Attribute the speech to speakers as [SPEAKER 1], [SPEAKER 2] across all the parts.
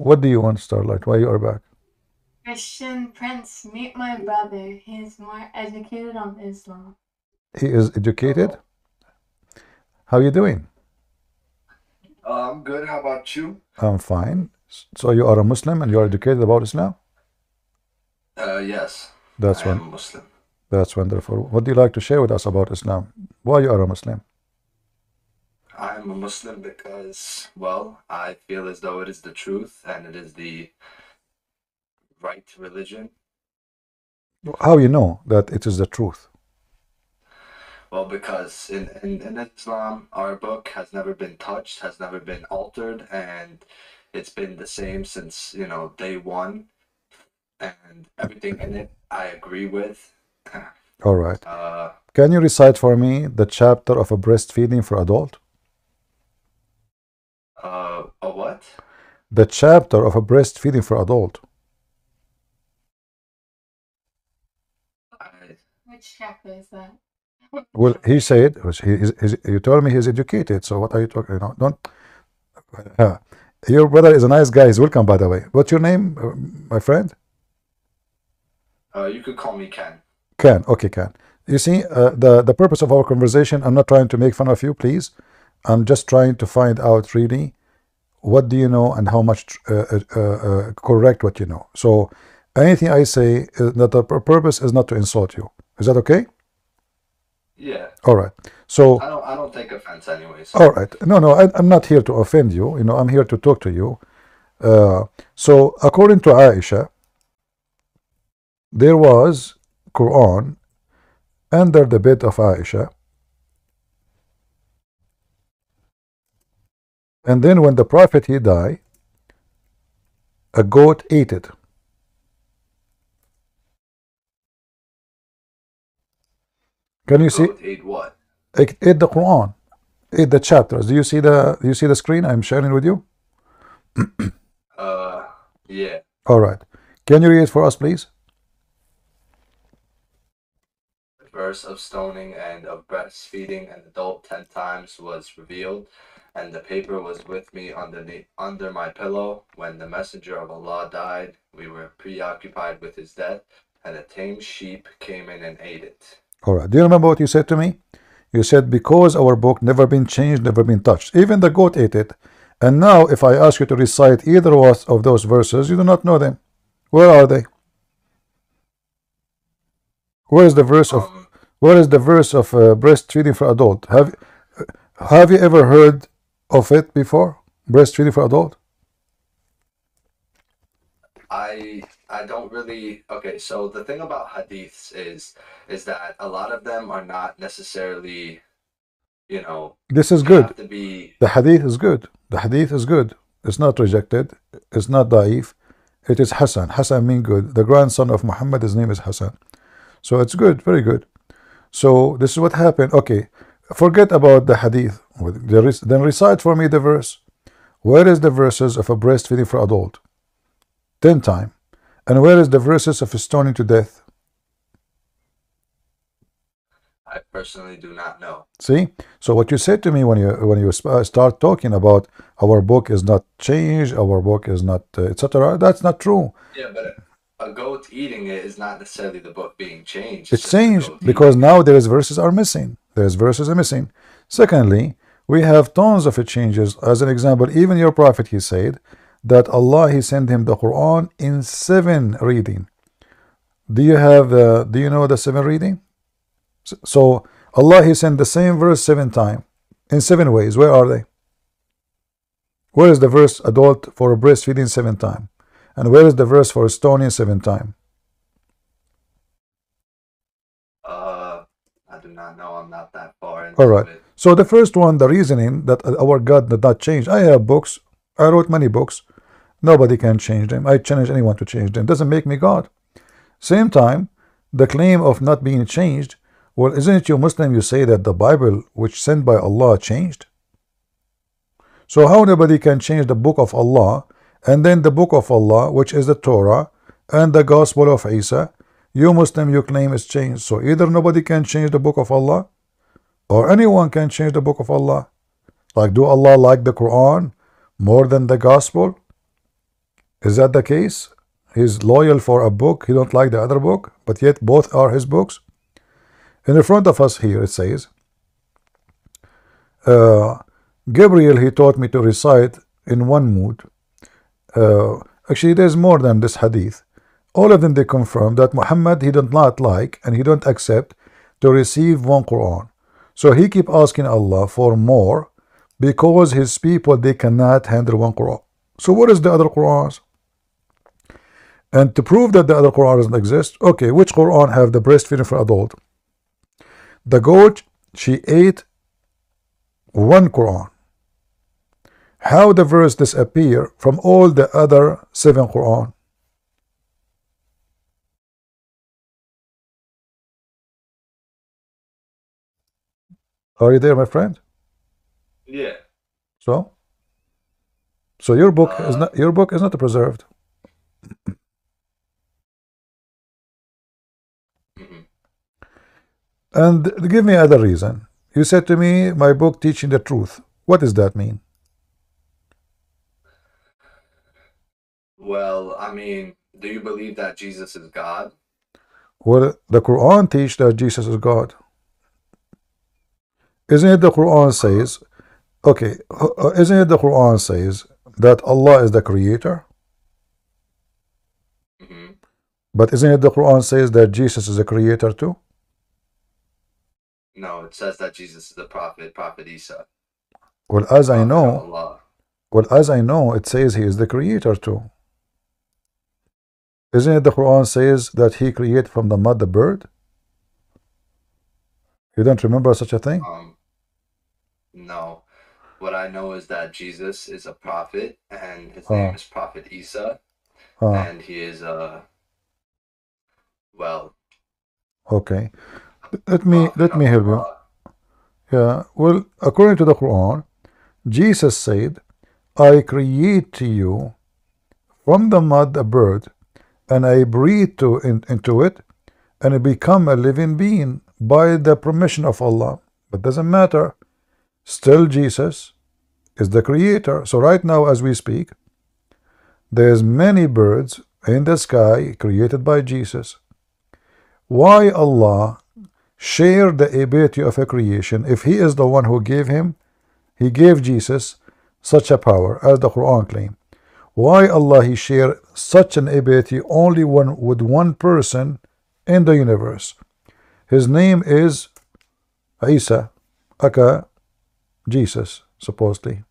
[SPEAKER 1] what do you want, Starlight? Why you are back?
[SPEAKER 2] Christian Prince, meet my brother. He's more educated on Islam.
[SPEAKER 1] He is educated.
[SPEAKER 3] Hello.
[SPEAKER 1] How you doing?
[SPEAKER 3] I'm good. How about you?
[SPEAKER 1] I'm fine. So you are a Muslim and you are educated about Islam?
[SPEAKER 3] Yes,
[SPEAKER 1] That's
[SPEAKER 3] I am
[SPEAKER 1] one.
[SPEAKER 3] a Muslim.
[SPEAKER 1] That's wonderful. What do you like to share with us about Islam? Why you are a Muslim?
[SPEAKER 3] I'm a Muslim because, well, I feel as though it is the truth and it is the right religion.
[SPEAKER 1] How you know that it is the truth?
[SPEAKER 3] Well, because in Islam, our book has never been touched, has never been altered, and it's been the same since, day one. And everything in it, I agree with.
[SPEAKER 1] All right.
[SPEAKER 3] Uh,
[SPEAKER 1] Can you recite for me the chapter of a breastfeeding for adult?
[SPEAKER 3] a what?
[SPEAKER 1] The chapter of a breastfeeding for adult.
[SPEAKER 3] I,
[SPEAKER 2] Which chapter is that?
[SPEAKER 1] Well, he said you told me he's educated. So what are you talking? Don't. Uh, your brother is a nice guy. He's welcome, by the way. What's your name, my friend?
[SPEAKER 3] you could call me Ken.
[SPEAKER 1] Can. Okay, can. You see, the purpose of our conversation, I'm not trying to make fun of you, please. I'm just trying to find out really what do you know and how much correct what you know. So anything I say, that the purpose is not to insult you. Is that okay?
[SPEAKER 3] Yeah,
[SPEAKER 1] All right. So,
[SPEAKER 3] I don't take offense anyways.
[SPEAKER 1] all right. No, no, I'm not here to offend you. I'm here to talk to you. So according to Aisha, there was Quran under the bed of Aisha, and then when the Prophet he died, a goat ate it. Can you see?
[SPEAKER 3] Goat ate what?
[SPEAKER 1] It ate the Quran, ate the chapters. Do you see the screen I'm sharing with you?
[SPEAKER 3] Uh, yeah.
[SPEAKER 1] All right. Can you read it for us, please?
[SPEAKER 3] The verse of stoning and of breastfeeding an adult 10 times was revealed, and the paper was with me under my pillow. When the messenger of Allah died, we were preoccupied with his death, and a tame sheep came in and ate it.
[SPEAKER 1] All right. Do you remember what you said to me? You said because our book never been changed, never been touched. Even the goat ate it. And now, if I ask you to recite either of those verses, you do not know them. Where are they? Where is the verse of
[SPEAKER 3] Um,
[SPEAKER 1] breastfeeding for adult? Have you ever heard of it before? Breastfeeding for adult?
[SPEAKER 3] I don't really. Okay, so the thing about hadiths is that a lot of them are not necessarily, you know,
[SPEAKER 1] This is
[SPEAKER 3] they
[SPEAKER 1] good.
[SPEAKER 3] have to be.
[SPEAKER 1] The hadith is good. The hadith is good. It's not rejected. It's not daif. It is Hassan. Hassan means good. The grandson of Muhammad, his name is Hassan. So it's good, very good. So this is what happened. Okay, forget about the hadith. Then recite for me the verse. Where is the verses of a breastfeeding for adult? 10 times. And where is the verses of stoning to death?
[SPEAKER 3] I personally do not know.
[SPEAKER 1] See? So what you said to me when you start talking about our book is not changed, our book is not etc. That's not true.
[SPEAKER 3] Yeah, but a goat eating it is not necessarily the book being changed.
[SPEAKER 1] It's
[SPEAKER 3] It's just the
[SPEAKER 1] changed
[SPEAKER 3] goat
[SPEAKER 1] because
[SPEAKER 3] eating
[SPEAKER 1] now there's verses are missing. There's verses are missing. Secondly, we have tons of changes. As an example, even your prophet, he said that Allah he sent him the Quran in 7 reading. Do you know the 7 reading? So Allah he sent the same verse 7 times in 7 ways. Where are they? Where is the verse adult for breastfeeding 7 times? And where is the verse for stoning 7 times?
[SPEAKER 3] I do not know. I'm not that far
[SPEAKER 1] All
[SPEAKER 3] into
[SPEAKER 1] right.
[SPEAKER 3] it.
[SPEAKER 1] So the first one, the reasoning that our God did not change. I have books. I wrote many books. Nobody can change them. I challenge anyone to change them. Doesn't make me God. Same time, the claim of not being changed. Well, isn't it you Muslim? You say that the Bible, which sent by Allah, changed. So how nobody can change the book of Allah, and then the book of Allah, which is the Torah and the Gospel of Isa, you Muslim, you claim is changed. So either nobody can change the book of Allah, or anyone can change the book of Allah. Like, do Allah like the Quran more than the Gospel? Is that the case? He's loyal for a book, he don't like the other book, but yet both are his books. In the front of us here it says, Gabriel, he taught me to recite in one mood. Actually, there's more than this hadith. All of them, they confirm that Muhammad, he does not like and he don't accept to receive one Quran. So he keep asking Allah for more because his people, they cannot handle one Quran. So what is the other Qurans? And to prove that the other Quran doesn't exist, okay, which Quran have the breastfeeding for adult? The goat, she ate one Quran. How the verse disappear from all the other 7 Quran? Are you there, my friend?
[SPEAKER 3] Yeah.
[SPEAKER 1] So your book is not preserved. And give me other reason. You said to me, my book teaching the truth. What does that mean?
[SPEAKER 3] Well, I mean, do you believe that Jesus is God?
[SPEAKER 1] Well, the Quran teach that Jesus is God. Isn't it the Quran says, okay, isn't it the Quran says that Allah is the creator? But isn't it the Quran says that Jesus is a creator too?
[SPEAKER 3] No, it says that Jesus is the prophet, Prophet Isa.
[SPEAKER 1] Well, as I
[SPEAKER 3] Prophet of
[SPEAKER 1] know,
[SPEAKER 3] Allah.
[SPEAKER 1] it says he is the creator too. Isn't it the Quran says that he created from the mud the bird? You don't remember such a thing?
[SPEAKER 3] No. What I know is that Jesus is a prophet, and his name is Prophet Isa, and he is well.
[SPEAKER 1] Okay. Let me help you. Yeah. Well, according to the Quran, Jesus said, "I create to you from the mud a bird, and I breathe into it, and it become a living being by the permission of Allah." But doesn't matter. Still, Jesus is the creator. So right now, as we speak, there's many birds in the sky created by Jesus. Why Allah share the ability of a creation if he is the one who he gave Jesus such a power as the Quran claim? Why Allah he share such an ability only with one person in the universe? His name is Isa, aka Jesus, supposedly.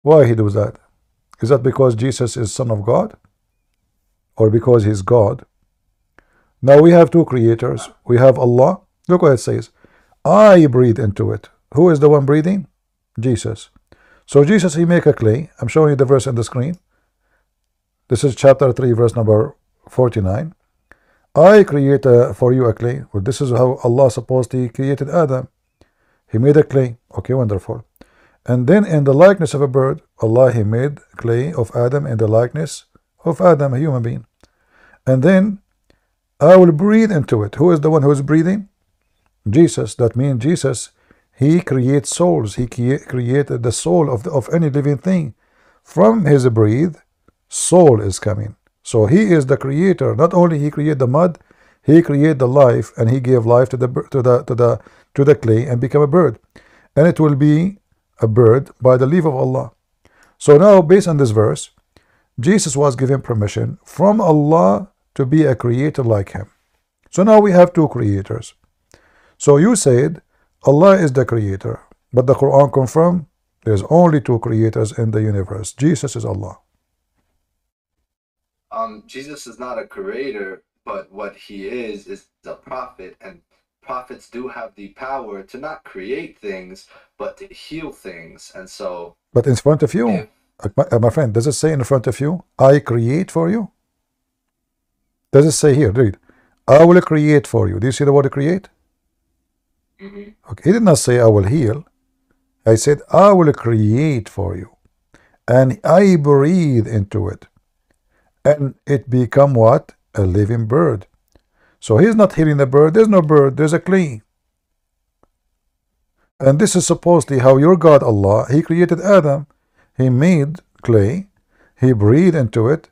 [SPEAKER 1] Why he does that? Is that because Jesus is son of God, or because he's God? Now we have two creators. We have Allah. Look what it says. I breathe into it. Who is the one breathing? Jesus. So Jesus, he make a clay. I'm showing you the verse on the screen. This is chapter 3, verse number 49. I create for you a clay. Well, this is how Allah supposedly created Adam. He made a clay. Okay, wonderful. And then in the likeness of a bird, Allah he made clay of Adam in the likeness of Adam, a human being. And then I will breathe into it. Who is the one who is breathing? Jesus. That means Jesus, he creates souls. He created the soul of any living thing. From his breathe, soul is coming. So he is the creator. Not only he created the mud, he created the life, and he gave life to the clay and become a bird. And it will be a bird by the leave of Allah. So now, based on this verse, Jesus was given permission from Allah to be a creator like him. So now we have two creators. So you said Allah is the creator, but the Quran confirmed there's only two creators in the universe. Jesus is Allah.
[SPEAKER 3] Jesus is not a creator, but what he is a prophet, and prophets do have the power to not create things, but to heal things. And so,
[SPEAKER 1] but in front of you, my friend, does it say in front of you, I create for you? Does it say here, read, I will create for you? Do you see the word create? Okay, he did not say I will heal. I said I will create for you, and I breathe into it, and it become what? A living bird. So he's not healing the bird. There's no bird, there's a clay. And this is supposedly how your God Allah, he created Adam. He made clay, He breathed into it.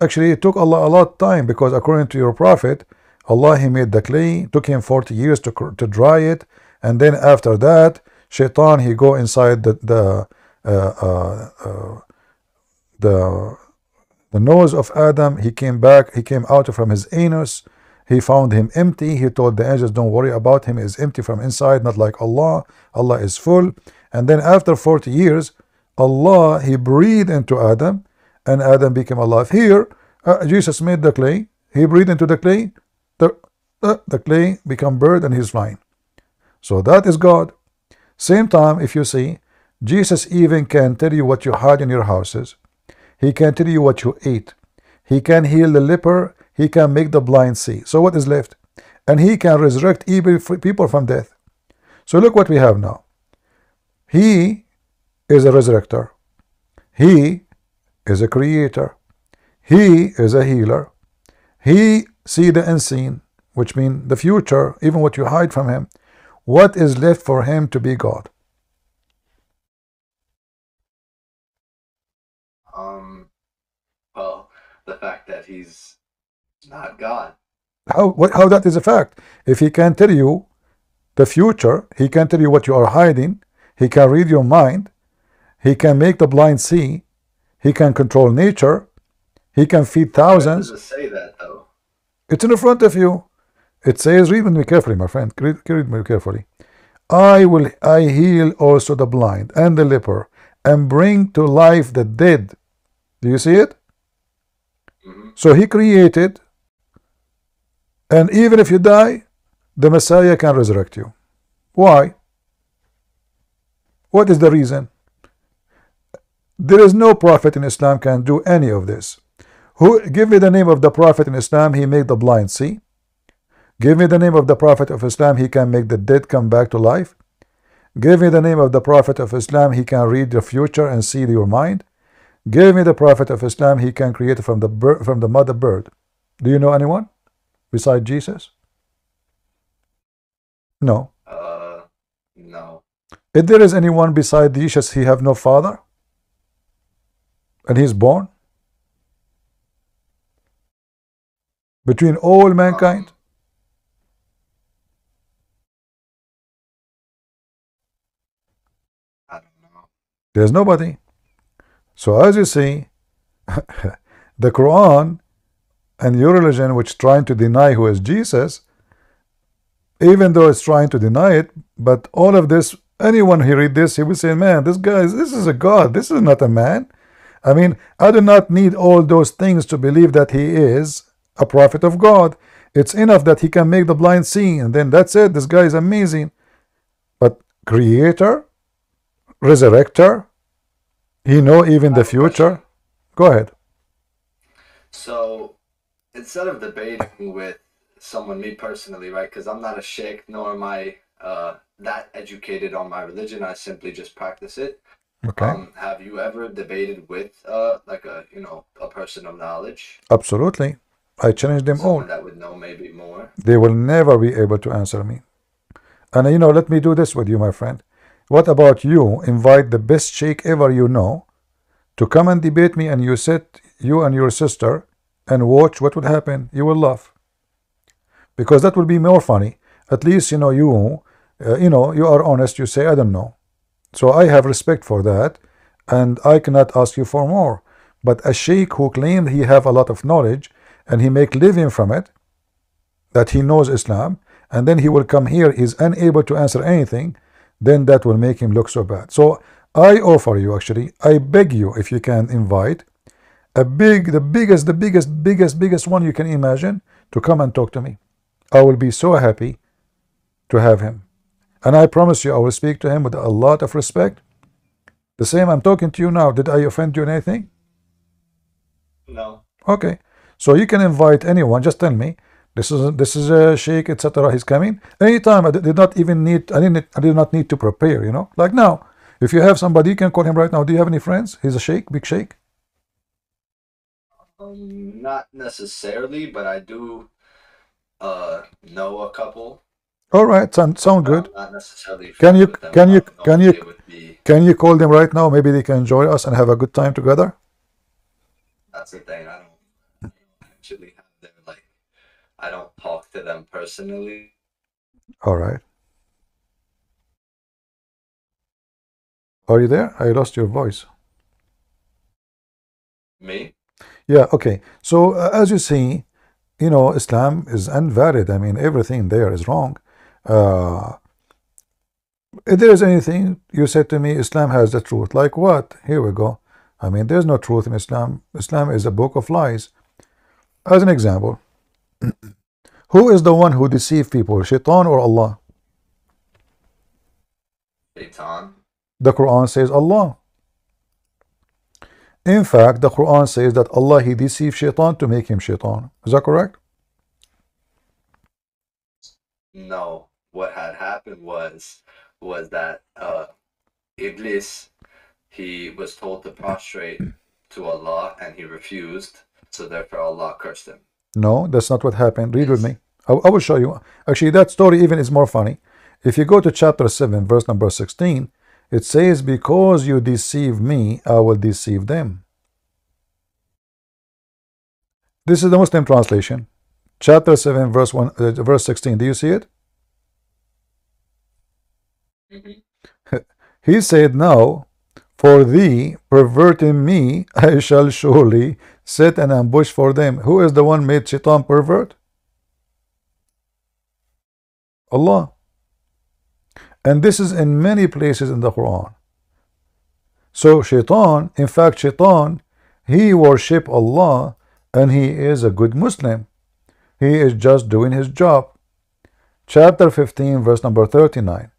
[SPEAKER 1] Actually, it took Allah a lot of time, because according to your prophet, Allah, He made the clay, took him 40 years to dry it, and then after that, Shaitan, he go inside the nose of Adam. He came back, he came out from his anus. He found him empty. He told the angels, don't worry about him, he's empty from inside, not like Allah. Allah is full. And then after 40 years, Allah, He breathed into Adam, and Adam became alive. Here, Jesus made the clay. He breathed into the clay. The clay become bird, and he's flying. So that is God. Same time, if you see, Jesus even can tell you what you hide in your houses. He can tell you what you ate. He can heal the leper. He can make the blind see. So what is left? And He can resurrect even people from death. So look what we have now. He is a resurrector. He is a creator. He is a healer. He see the unseen, which means the future, even what you hide from Him. What is left for Him to be God?
[SPEAKER 3] Well, the fact that He's not God.
[SPEAKER 1] How that is a fact? If He can tell you the future, He can tell you what you are hiding. He can read your mind. He can make the blind see. He can control nature. He can feed thousands.
[SPEAKER 3] Where does it say that, though?
[SPEAKER 1] It's in front of you. It says, read with me carefully, my friend. Read me carefully. I heal also the blind and the leper, and bring to life the dead. Do you see it? So He created, and even if you die, the Messiah can resurrect you. Why? What is the reason? There is no prophet in Islam can do any of this. Give me the name of the prophet in Islam, he made the blind see. Give me the name of the prophet of Islam, he can make the dead come back to life. Give me the name of the prophet of Islam, he can read the future and see your mind. Give me the prophet of Islam, he can create from the mother bird. Do you know anyone beside Jesus? No.
[SPEAKER 3] No.
[SPEAKER 1] If there is anyone beside Jesus, he have no father, and he's born between all mankind.
[SPEAKER 3] I don't know.
[SPEAKER 1] There's nobody. So as you see, the Quran and your religion, which trying to deny who is Jesus, even though it's trying to deny it, but all of this, anyone who read this, he will say, man, this is a God, this is not a man. I mean, I do not need all those things to believe that he is a prophet of God. It's enough that he can make the blind see, and then that's it. This guy is amazing. But creator, resurrector, he know even the future. Go ahead.
[SPEAKER 3] So instead of debating with someone, me personally, right, because I'm not a sheikh, nor am I that educated on my religion, I simply just practice it.
[SPEAKER 1] Okay.
[SPEAKER 3] Have you ever debated with like a person of knowledge?
[SPEAKER 1] Absolutely. I challenge them all.
[SPEAKER 3] Someone that would know maybe more.
[SPEAKER 1] They will never be able to answer me. And let me do this with you, my friend. What about you invite the best sheikh ever you know to come and debate me, and you sit, you and your sister, and watch what would happen? You will laugh, because that will be more funny. At least you are honest. You say, I don't know. So I have respect for that, and I cannot ask you for more. But a sheikh who claimed he have a lot of knowledge and he make living from it, that he knows Islam, and then he will come here, he's unable to answer anything, then that will make him look so bad. So I offer you, actually, I beg you, if you can invite the biggest one you can imagine to come and talk to me. I will be so happy to have him. And I promise you, I will speak to him with a lot of respect. The same I'm talking to you now. Did I offend you in anything?
[SPEAKER 3] No.
[SPEAKER 1] Okay. So you can invite anyone. Just tell me, this is a sheikh, etc. He's coming anytime. I did not even need. I did not need to prepare. Like now, if you have somebody, you can call him right now. Do you have any friends? He's a sheikh, big sheikh.
[SPEAKER 3] Not necessarily, but I do know a couple.
[SPEAKER 1] All right, sound good.
[SPEAKER 3] Not necessarily.
[SPEAKER 1] Can you
[SPEAKER 3] with them.
[SPEAKER 1] can you call them right now? Maybe they can join us and have a good time together.
[SPEAKER 3] that's the thing. I don't actually have their like. I don't talk to them personally.
[SPEAKER 1] All right. Are you there? I lost your voice.
[SPEAKER 3] Me?
[SPEAKER 1] Yeah, okay. So as you see, you know, Islam is invalid. I mean, everything there is wrong. Uh, if there is anything you said to me, Islam has the truth. Like what? Here we go. I mean, there's no truth in Islam. Islam is a book of lies. As an example, who is the one who deceives people, Shaitan or Allah?
[SPEAKER 3] Shaitan.
[SPEAKER 1] The Quran says Allah. In fact, the Quran says that Allah, he deceived Shaitan to make him Shaitan. Is that correct?
[SPEAKER 3] No. What had happened was that Iblis, he was told to prostrate to Allah and he refused, so therefore Allah cursed him.
[SPEAKER 1] No, that's not what happened. Read with me. I will show you. Actually, that story even is more funny. If you go to chapter 7, verse number 16, it says, because you deceive me, I will deceive them. This is the Muslim translation. Chapter 7, verse 1, verse 16. Do you see it? He said, now, for thee, perverting me, I shall surely set an ambush for them. Who is the one made Shaitan pervert? Allah. And this is in many places in the Quran. So Shaitan, in fact, Shaitan, he worship Allah and he is a good Muslim. He is just doing his job. Chapter 15, verse number 39.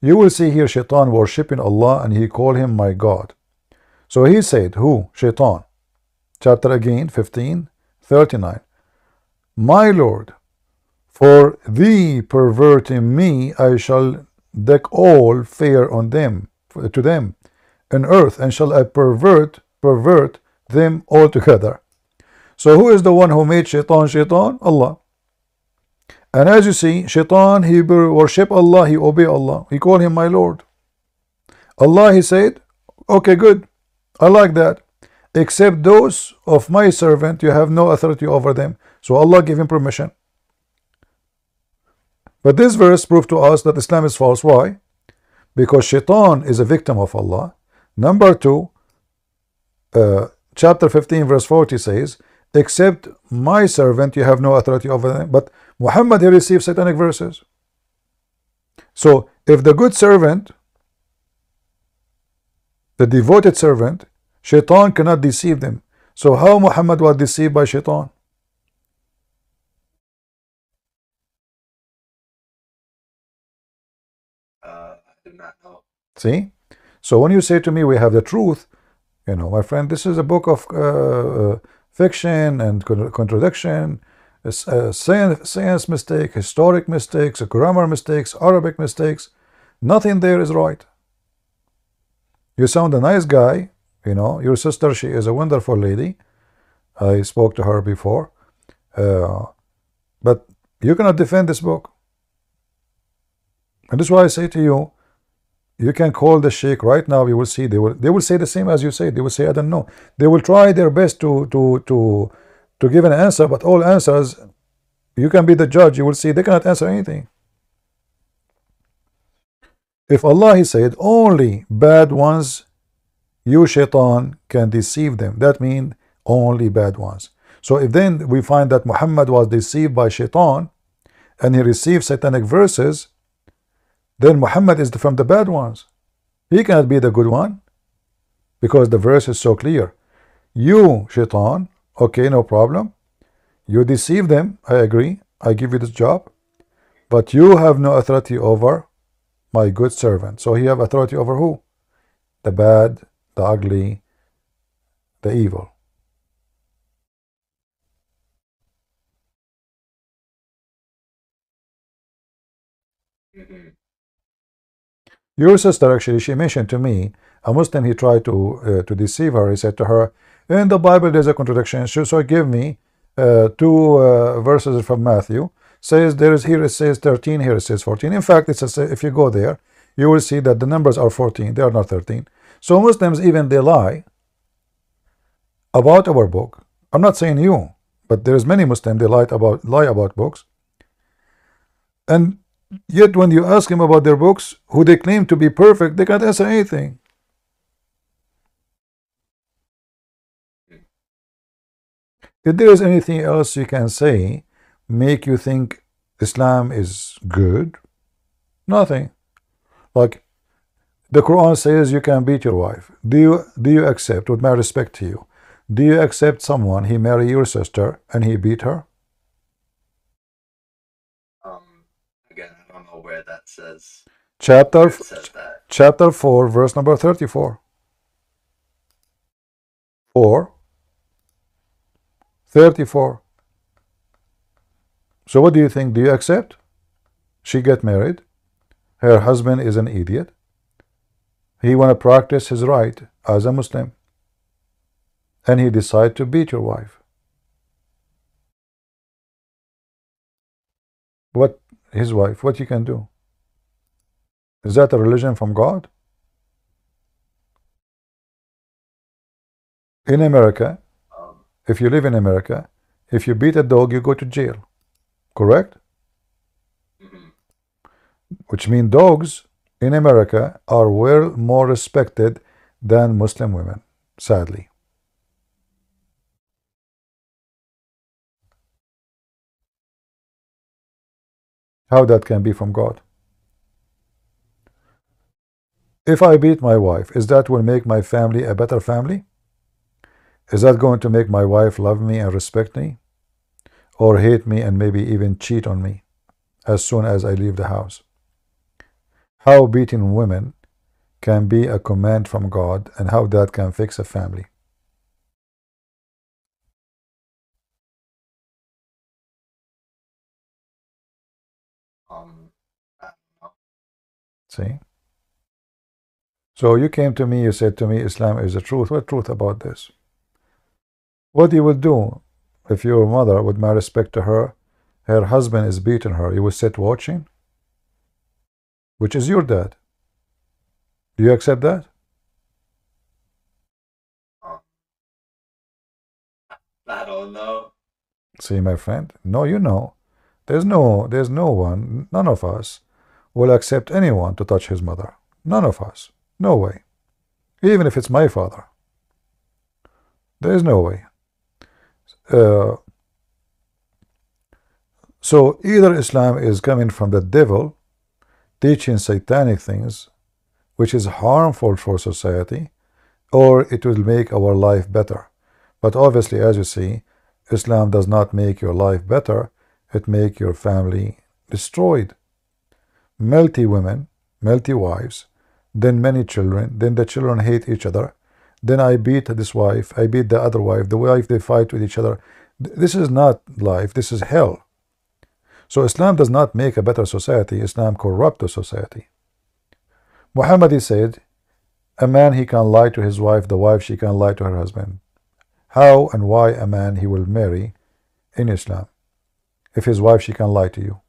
[SPEAKER 1] You will see here Shaitan worshiping Allah and he called him my God. So he said, who? Shaitan. Chapter again, 15, 39. My Lord, for thee perverting me, I shall deck all fear on them, to them, in earth, and shall I pervert them altogether. So who is the one who made Shaitan Shaitan? Allah. And as you see, Shaitan, he worship Allah, he obey Allah, he call him my Lord. Allah, he said, okay, good, I like that. Except those of my servant, you have no authority over them. So Allah gave him permission. But this verse proved to us that Islam is false. Why? Because Shaitan is a victim of Allah. Number 2, chapter 15, verse 40 says, except my servant, you have no authority over them. But Muhammad, he received satanic verses. So if the good servant, the devoted servant, Shaitan cannot deceive them. So how Muhammad was deceived by Shaitan?
[SPEAKER 3] I do not know.
[SPEAKER 1] See? So when you say to me, we have the truth, you know, my friend, this is a book of fiction and contradiction, science mistake, historic mistakes, grammar mistakes, Arabic mistakes. Nothing there is right. You sound a nice guy, you know, your sister, she is a wonderful lady. I spoke to her before. But you cannot defend this book. And this is why I say to you, you can call the sheikh right now. You will see they will say the same as you say. They will say, I don't know. They will try their best to give an answer, but all answers, you can be the judge. You will see they cannot answer anything. If Allah, he said, only bad ones, you Shaitan can deceive them. That means only bad ones. So if then we find that Muhammad was deceived by Shaitan and he received satanic verses, then Muhammad is from the bad ones. He cannot be the good one because the verse is so clear. You, Shaitan, okay, no problem. You deceive them, I agree. I give you this job. But you have no authority over my good servant. So he have authority over who? The bad, the ugly, the evil. Your sister, actually, she mentioned to me, a Muslim, he tried to deceive her. He said to her, in the Bible there's a contradiction, so give me 2 verses from Matthew. Says there is, here it says 13, here it says 14. In fact, it's if you go there, you will see that the numbers are 14, they are not 13. So Muslims, even they lie about our book, I'm not saying you, but there's many Muslims, they lie about books, and yet when you ask them about their books, who they claim to be perfect, they can't answer anything. If there is anything else you can say, make you think Islam is good, nothing. Like the Quran says you can beat your wife. Do you accept, with my respect to you, do you accept someone, he marry your sister and he beat her?
[SPEAKER 3] Again, I don't know where that says.
[SPEAKER 1] Chapter
[SPEAKER 3] Where it says that.
[SPEAKER 1] chapter 4, verse number 34. 4:34. So what do you think? Do you accept? She get married. Her husband is an idiot. He want to practice his right as a Muslim, and he decide to beat your wife. What his wife? What you can do? Is that a religion from God? In America, if you live in America, if you beat a dog, you go to jail. Correct? Which means dogs in America are well more respected than Muslim women, sadly. How that can be from God? If I beat my wife, is that will make my family a better family? Is that going to make my wife love me and respect me? Or hate me and maybe even cheat on me as soon as I leave the house? How beating women can be a command from God, and how that can fix a family?
[SPEAKER 3] I don't know.
[SPEAKER 1] See? So you came to me, you said to me, Islam is the truth. What truth about this? What you would do if your mother, with my respect to her, her husband is beating her, you would sit watching? Which is your dad. Do you accept that?
[SPEAKER 3] I don't know.
[SPEAKER 1] See, my friend, no, you know, there's no one, none of us will accept anyone to touch his mother. None of us. No way. Even if it's my father. There is no way. So either Islam is coming from the devil, teaching satanic things, which is harmful for society, or it will make our life better. But obviously, as you see, Islam does not make your life better, it make your family destroyed. Melty women, melty wives, then many children, then the children hate each other, then I beat this wife, I beat the other wife, the wife, they fight with each other. This is not life, this is hell. So Islam does not make a better society, Islam corrupt the society. Muhammad said, a man he can lie to his wife, the wife she can lie to her husband. How and why a man he will marry in Islam if his wife she can lie to you?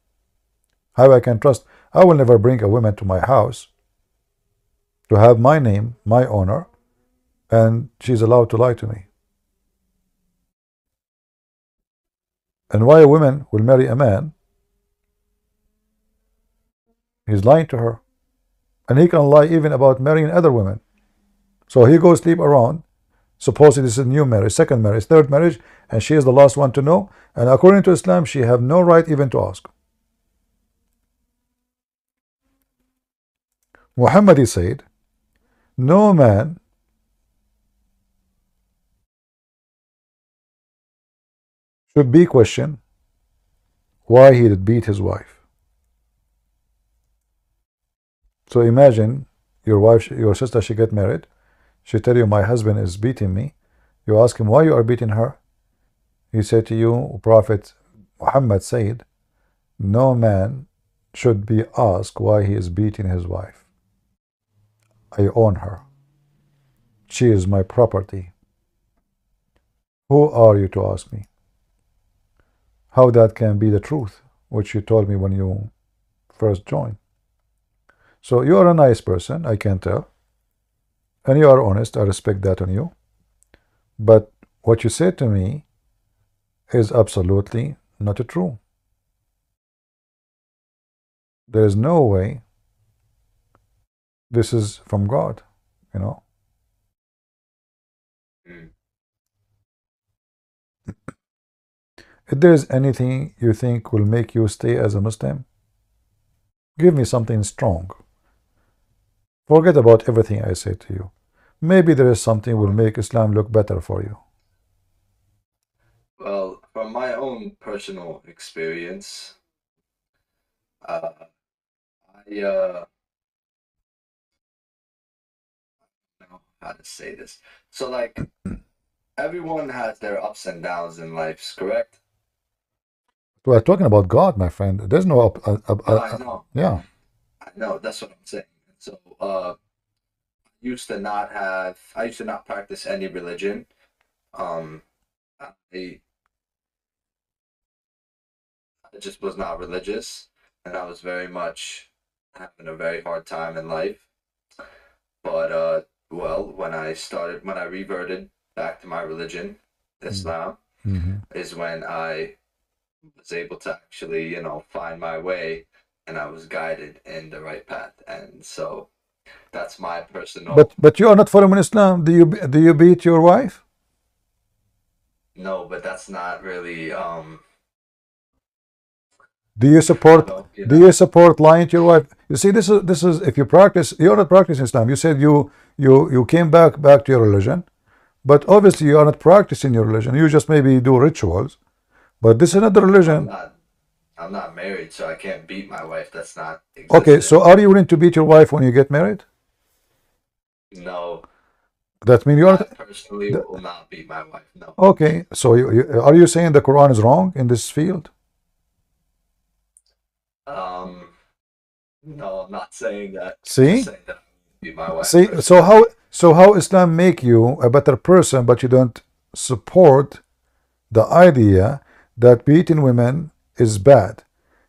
[SPEAKER 1] How I can trust? I will never bring a woman to my house to have my name, my honor, and she's allowed to lie to me. And why a woman will marry a man? He's lying to her, and he can lie even about marrying other women. So he goes sleep around. Supposedly this is a new marriage, second marriage, third marriage, and she is the last one to know. And according to Islam, she have no right even to ask. Muhammad said, no man should be questioned why he did beat his wife. So imagine your wife, your sister, she get married. She tell you, my husband is beating me. You ask him why you are beating her. He said to you, Prophet Muhammad said, no man should be asked why he is beating his wife. I own her. She is my property. Who are you to ask me? How that can be the truth, which you told me when you first joined. So you are a nice person, I can tell. And you are honest, I respect that on you. But what you said to me is absolutely not true. There is no way this is from God, you know.
[SPEAKER 3] Mm.
[SPEAKER 1] If there is anything you think will make you stay as a Muslim, give me something strong. Forget about everything I say to you. Maybe there is something will make Islam look better for you.
[SPEAKER 3] Well, from my own personal experience, uh, I don't know how to say this. So like everyone has their ups and downs in life, correct?
[SPEAKER 1] We're talking about God, my friend. There's no
[SPEAKER 3] No, I know.
[SPEAKER 1] yeah.
[SPEAKER 3] I know, that's what I'm saying. So I used to not practice any religion. Um I, I just was not religious, and I was very much having a very hard time in life. But well, when I reverted back to my religion, Islam,
[SPEAKER 1] Mm-hmm.
[SPEAKER 3] is when I was able to actually, find my way, and I was guided in the right path. And so that's my personal.
[SPEAKER 1] But you are not following Islam. Do you beat your wife?
[SPEAKER 3] No, but that's not really
[SPEAKER 1] Do you
[SPEAKER 3] I
[SPEAKER 1] support
[SPEAKER 3] don't,
[SPEAKER 1] do you support lying to your wife? You see, this is if you practice, you're not practicing Islam. You said you came back to your religion, but obviously you are not practicing your religion. You just maybe do rituals, but this is not the
[SPEAKER 3] I'm
[SPEAKER 1] religion.
[SPEAKER 3] not I'm not married, so I can't beat my wife. That's not
[SPEAKER 1] Okay,
[SPEAKER 3] existent.
[SPEAKER 1] so are you willing to beat your wife when you get married?
[SPEAKER 3] No,
[SPEAKER 1] That means you're
[SPEAKER 3] I
[SPEAKER 1] not.
[SPEAKER 3] personally will not beat my wife. No.
[SPEAKER 1] Okay, so are you saying the Quran is wrong in this field?
[SPEAKER 3] Um, no, I'm not saying that. I'm just
[SPEAKER 1] See,
[SPEAKER 3] saying that I will beat my wife
[SPEAKER 1] see. So
[SPEAKER 3] personally.
[SPEAKER 1] how Islam make you a better person, but you don't support the idea that beating women is bad.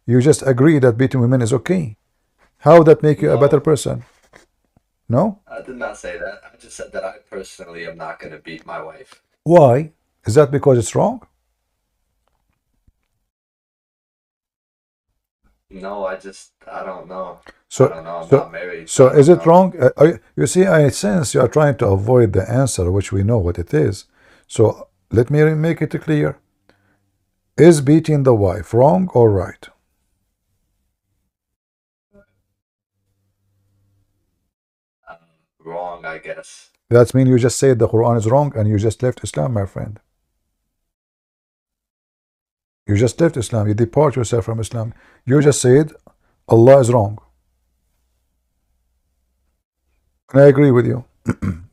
[SPEAKER 1] You just agree that beating women is okay. How that make you a better
[SPEAKER 3] No,
[SPEAKER 1] person? No?
[SPEAKER 3] I did not say that. I just said that I personally am not going to beat my wife.
[SPEAKER 1] Why? Is that because it's wrong?
[SPEAKER 3] No, I don't know. I
[SPEAKER 1] So
[SPEAKER 3] don't know. I'm
[SPEAKER 1] so
[SPEAKER 3] not married, so
[SPEAKER 1] so
[SPEAKER 3] I
[SPEAKER 1] is
[SPEAKER 3] don't
[SPEAKER 1] it
[SPEAKER 3] know.
[SPEAKER 1] wrong? You see, I sense you are trying to avoid the answer, which we know what it is. So let me make it clear. Is beating the wife wrong or right?
[SPEAKER 3] Um, Wrong, I guess.
[SPEAKER 1] That means you just said the Quran is wrong and you just left Islam, my friend. You just left Islam. You depart yourself from Islam. You just said Allah is wrong. And I agree with you.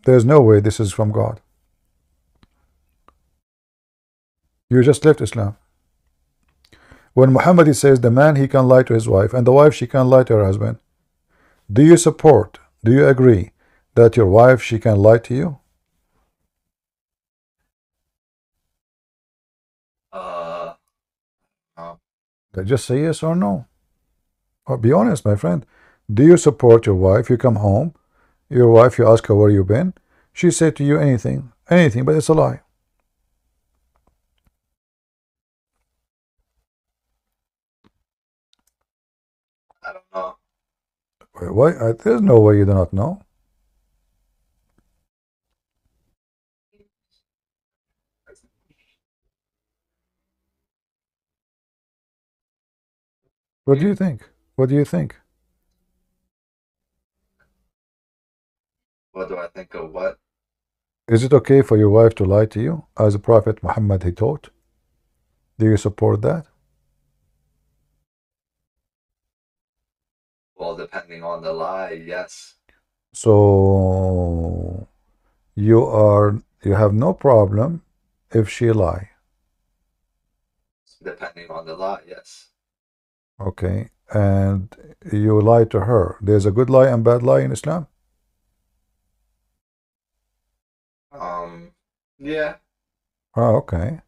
[SPEAKER 1] There's no way this is from God. You just left Islam. When Muhammad says the man he can lie to his wife and the wife she can lie to her husband, do you support, do you agree that your wife she can lie to you?
[SPEAKER 3] Uh, no.
[SPEAKER 1] Just say yes or no. Or be honest, my friend. Do you support your wife? You come home, your wife, you ask her where you been. She said to you anything, but it's a lie.
[SPEAKER 3] I don't know.
[SPEAKER 1] Why? There's no way you do not know. What do
[SPEAKER 3] Hmm?
[SPEAKER 1] you think? What do you think?
[SPEAKER 3] What do I think of what?
[SPEAKER 1] Is it okay for your wife to lie to you, as the Prophet Muhammad he taught? Do you support that?
[SPEAKER 3] Well, depending on the lie, yes.
[SPEAKER 1] So you have no problem if she lie.
[SPEAKER 3] Depending on the lie, yes.
[SPEAKER 1] Okay, and you lie to her. There's a good lie and bad lie in Islam.
[SPEAKER 3] Um, yeah.
[SPEAKER 1] Oh, okay.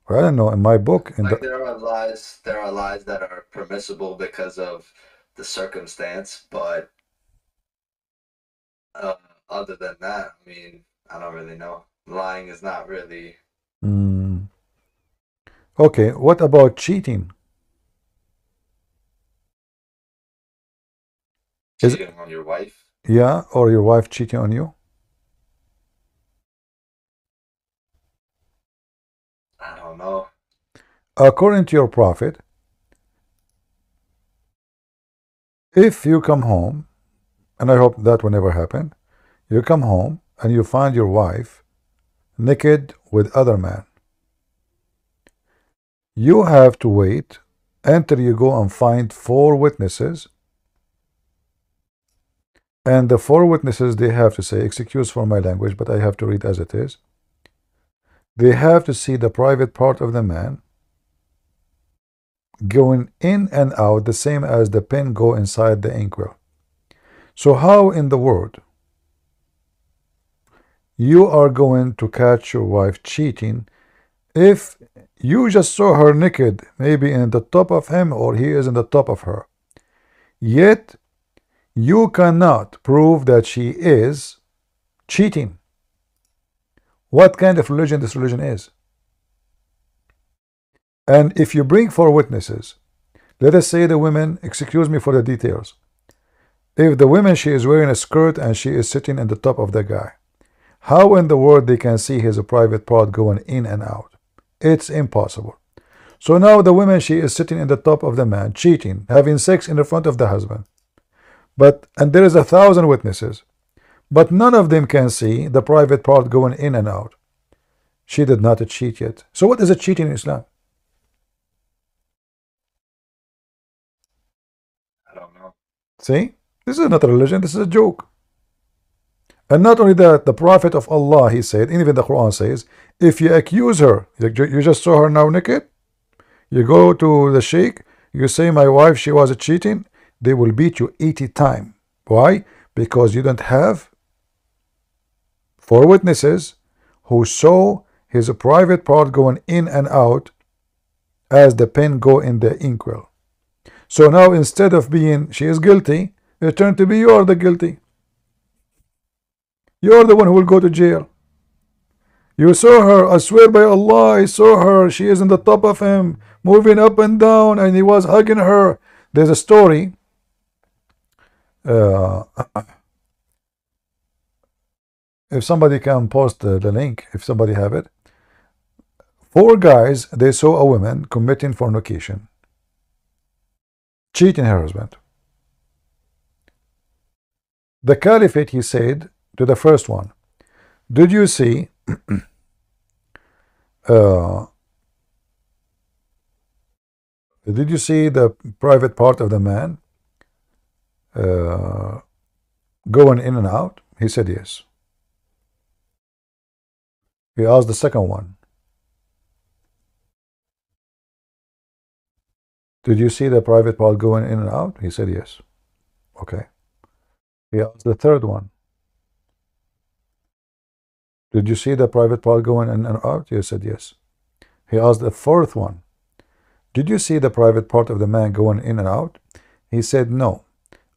[SPEAKER 1] Well, I don't know. In my book, in
[SPEAKER 3] Like
[SPEAKER 1] the
[SPEAKER 3] there are lies that are permissible because of the circumstance, but uh, other than that, I mean, I don't really know. Lying is not really.
[SPEAKER 1] mm, Okay, what about cheating? Is
[SPEAKER 3] Cheating on your wife?
[SPEAKER 1] Yeah, or your wife cheating on you?
[SPEAKER 3] I don't know.
[SPEAKER 1] According to your prophet, if you come home, and I hope that will never happen, you come home and you find your wife naked with other man, you have to wait until you go and find 4 witnesses, and the 4 witnesses, they have to say, excuse for my language, but I have to read as it is. They have to see the private part of the man going in and out the same as the pen go inside the inkwell. So how in the world you are going to catch your wife cheating if you just saw her naked, maybe in the top of him or he is in the top of her, yet you cannot prove that she is cheating? What kind of religion this religion is? And if you bring 4 witnesses, let us say the women, excuse me for the details, if the woman, she is wearing a skirt and she is sitting in the top of the guy, how in the world they can see his private part going in and out? It's impossible. So now the woman, she is sitting in the top of the man, cheating, having sex in the front of the husband. And there is 1,000 witnesses, but none of them can see the private part going in and out. She did not cheat yet. So what is a cheating in Islam?
[SPEAKER 3] I don't know.
[SPEAKER 1] See, this is not a religion, this is a joke. And not only that, the Prophet of Allah, he said, even the Quran says, if you accuse her, you just saw her now naked, you go to the sheikh, you say, my wife, she was cheating, they will beat you 80 times. Why? Because you don't have 4 witnesses who saw his private part going in and out as the pen go in the inkwell. So now instead of being she is guilty, it turned to be you are the guilty. You are the one who will go to jail. You saw her, I swear by Allah, I saw her, she is in the top of him, moving up and down, and he was hugging her. There's a story. If somebody can post the link, if somebody have it. 4 guys, they saw a woman committing fornication, cheating her husband. The Caliphate, he said to the first one, did you see did you see the private part of the man going in and out? He said yes. He asked the second one, did you see the private part going in and out? He said yes. Okay. He asked the third one, did you see the private part going in and out? He said yes. He asked the fourth one, did you see the private part of the man going in and out? He said no.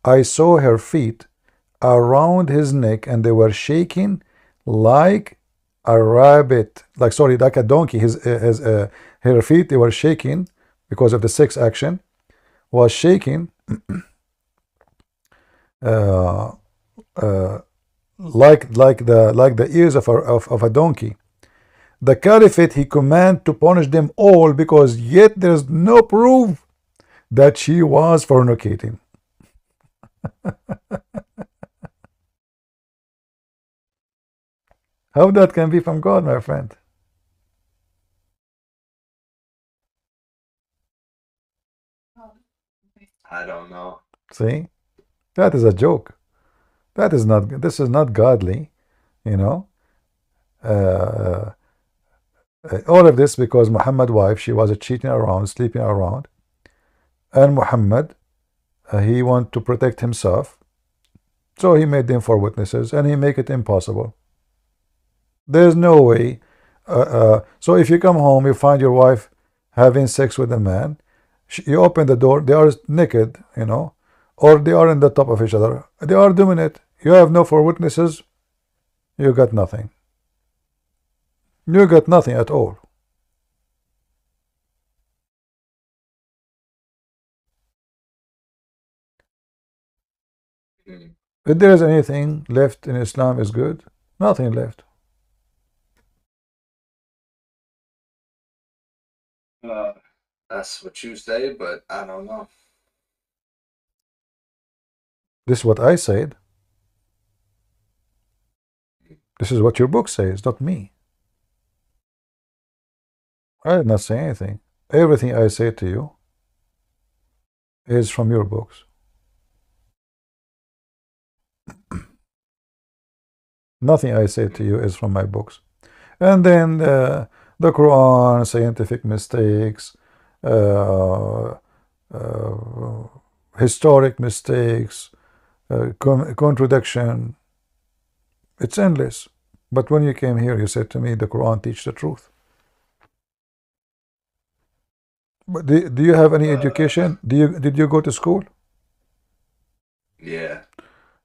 [SPEAKER 1] I saw her feet around his neck and they were shaking like a rabbit, like a donkey. Her feet, they were shaking because of the sex action, was shaking like the ears of a donkey. The Caliphate, he commanded to punish them all because yet there is no proof that she was fornicating. How that can be from God, my friend?
[SPEAKER 3] I don't know.
[SPEAKER 1] See, that is a joke. That is not. This is not godly, you know. All of this because Muhammad's wife, she was cheating around, sleeping around, and Muhammad, he wanted to protect himself, so he made them 4 witnesses, and he make it impossible. There's no way. So if you come home, you find your wife having sex with a man, you open the door, they are naked, you know, or they are in the top of each other. They are doing it. You have no 4 witnesses. You got nothing. You got nothing at all.
[SPEAKER 3] Mm.
[SPEAKER 1] If there is anything left in Islam is good, nothing left.
[SPEAKER 3] That's what you say, but I don't know.
[SPEAKER 1] This is what I said. This is what your book says, not me. I did not say anything. Everything I say to you is from your books. Nothing I say to you is from my books. And then the Quran, scientific mistakes, uh, uh, historic mistakes, contradiction. It's endless. But when you came here, you said to me, the Quran teaches the truth. But do you have any education? Did you go to school?
[SPEAKER 3] Yeah.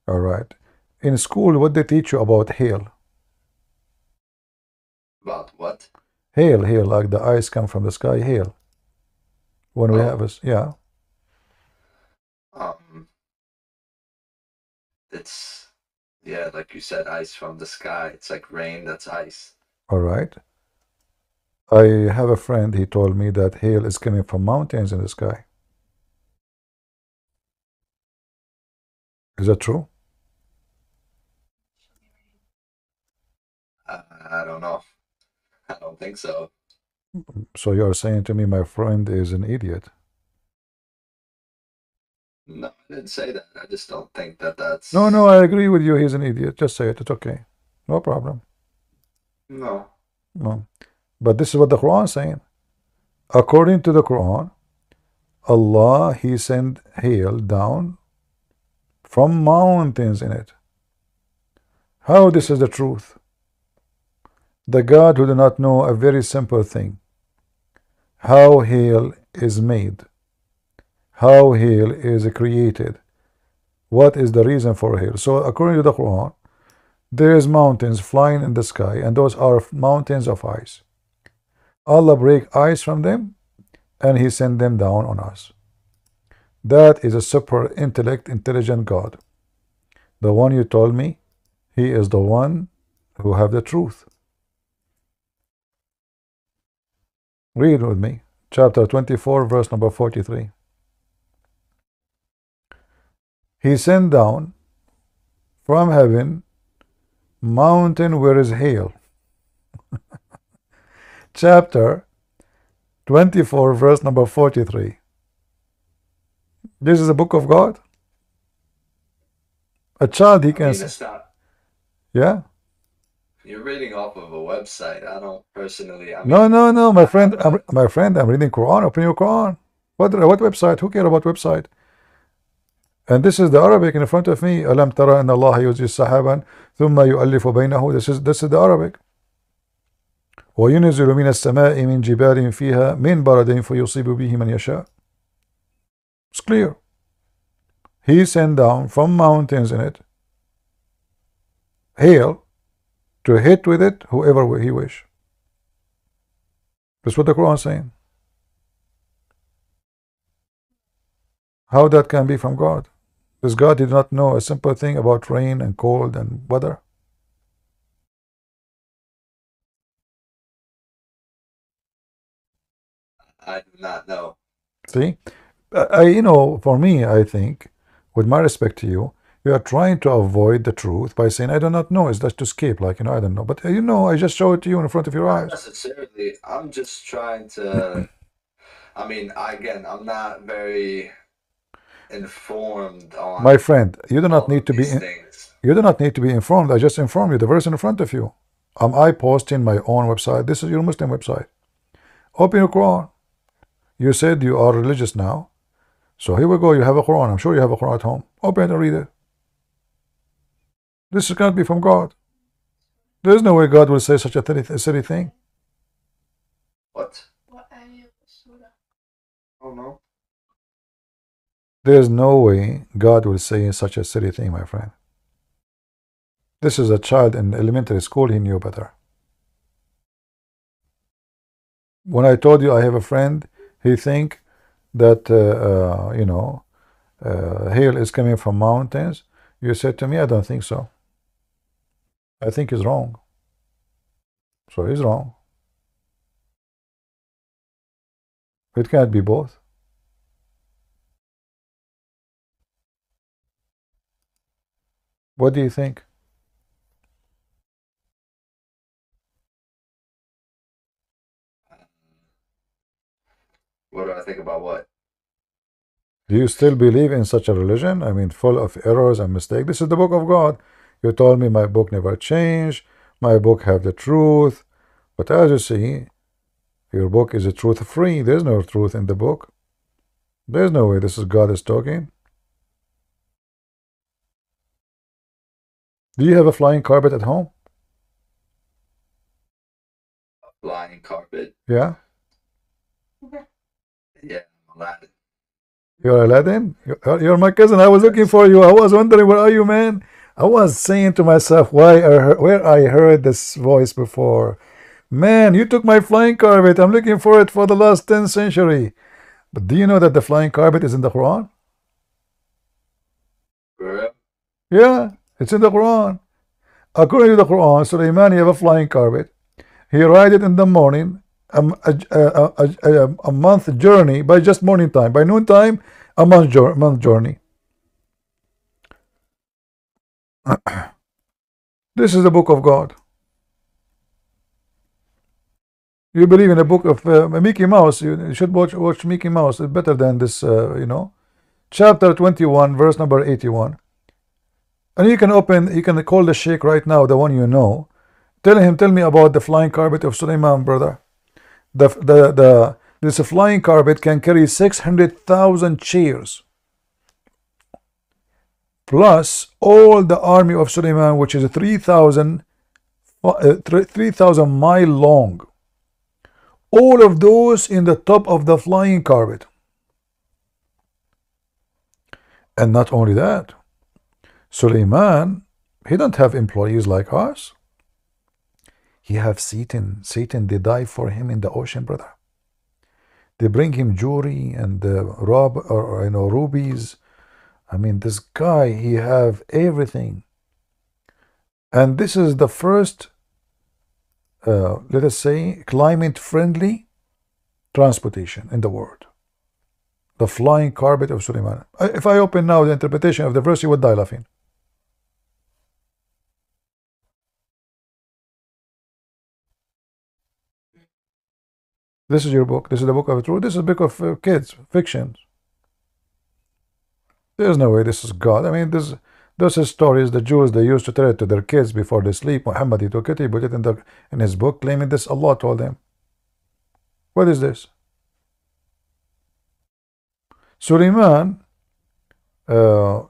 [SPEAKER 1] All right. In school, what they teach you about hail?
[SPEAKER 3] About what?
[SPEAKER 1] Hail, like the ice come from the sky, hail. When we have us, yeah.
[SPEAKER 3] It's, yeah, like you said, ice from the sky. It's like rain that's ice.
[SPEAKER 1] All right. I have a friend, he told me that hail is coming from mountains in the sky. Is that true?
[SPEAKER 3] I don't know. I don't think so.
[SPEAKER 1] So you are saying to me my friend is an idiot?
[SPEAKER 3] No, I didn't say that. I just don't think that that's...
[SPEAKER 1] No, I agree with you. He's an idiot. Just say it. It's okay. No problem.
[SPEAKER 3] No.
[SPEAKER 1] No. But this is what the Quran is saying. According to the Quran, Allah, He sent hail down from mountains in it. How this is the truth? The God who do not know a very simple thing. How hail is made. How hail is created. What is the reason for hail? So according to the Quran, there is mountains flying in the sky, and those are mountains of ice. Allah break ice from them, and He sent them down on us. That is a super intellect, intelligent God. The one you told me, He is the one who have the truth. Read with me, chapter 24, verse number 43. He sent down from heaven mountain where is hail. Chapter 24, verse number 43. This is the book of God. A child, he can say. Yeah?
[SPEAKER 3] You're reading off of a website. I don't personally...
[SPEAKER 1] No, my friend, I'm reading Quran. Open your Quran. What website? Who cares about website? And this is the Arabic in front of me. أَلَمْ تَرَى أَنَّ اللَّهَ يُزْجِي السَّحَابًا ثُمَّ يُؤَلِّفُ بَيْنَهُ. This is the Arabic. وَيُنْزِلُ مِنَ السَّمَاءِ مِنْ جِبَالٍ فِيهَا مِنْ بَرَدٍ فَيُصِيبُ بِهِ مَنْ يَشَاءُ. It's clear. He sent down from mountains in it hail to hit with it whoever He wish. That's what the Quran is saying. How that can be from God? Because God did not know a simple thing about rain and cold and weather.
[SPEAKER 3] I do not know.
[SPEAKER 1] See, for me, I think, with my respect to you, you are trying to avoid the truth by saying, I do not know. It's just to escape, like, I don't know. But, I just show it to you in front of your eyes.
[SPEAKER 3] Not necessarily. I'm just trying to... I mean, again, I'm not very informed on...
[SPEAKER 1] My friend, you do not need to be...
[SPEAKER 3] things.
[SPEAKER 1] You do not need to be informed. I just inform you. The verse in front of you. I posting my own website. This is your Muslim website. Open your Quran. You said you are religious now. So here we go. You have a Quran. I'm sure you have a Quran at home. Open it and read it. This cannot be from God. There is no way God will say such a silly thing.
[SPEAKER 3] What?
[SPEAKER 2] What ayah of surah?
[SPEAKER 3] Oh, no.
[SPEAKER 1] There is no way God will say such a silly thing, my friend. This is a child in elementary school. He knew better. When I told you I have a friend, he think that hail is coming from mountains. You said to me, I don't think so. I think he's wrong. So he's wrong. It can't be both. What do you think?
[SPEAKER 3] What do I think about what?
[SPEAKER 1] Do you still believe in such a religion? I mean, full of errors and mistakes. This is the book of God. You told me my book never changed. My book have the truth. But as you see, your book is a truth free. There's no truth in the book. There's no way this is God is talking. Do you have a flying carpet at home?
[SPEAKER 3] Flying carpet?
[SPEAKER 1] Yeah?
[SPEAKER 3] Yeah, Aladdin.
[SPEAKER 1] You're Aladdin? You're my cousin. I was looking for you. I was wondering, where are you, man? I was saying to myself, where I heard this voice before. Man, you took my flying carpet. I'm looking for it for the last 10th century. But do you know that the flying carpet is in the Quran?
[SPEAKER 3] For real?
[SPEAKER 1] Yeah, it's in the Quran. According to the Quran, Sulaiman, you have a flying carpet. He ride it in the morning, a month journey by just morning time. By noon time, a month journey. This is the book of God. You believe in a book of Mickey Mouse? You should watch Mickey Mouse. It's better than this, you know. Chapter 21, verse number 81. And you can call the Sheikh right now, the one you know. Tell me about the flying carpet of Sulaiman, brother. This flying carpet can carry 600,000 chairs, plus all the army of Sulaiman, which is 3,000 mile long. All of those in the top of the flying carpet. And not only that, Sulaiman, he don't have employees like us. He have Satan. Satan, they die for him in the ocean, brother. They bring him jewelry and rubies. I mean, this guy, he have everything. And this is the first, let us say, climate-friendly transportation in the world. The flying carpet of Sulaiman. If I open now the interpretation of the verse, you would die laughing. This is your book. This is the book of truth. This is a book of kids, fictions. There's no way this is God. I mean, those are stories the Jews, they used to tell it to their kids before they sleep. Muhammad, he took it, he put it in his book, claiming this Allah told him. What is this? Sulaiman, do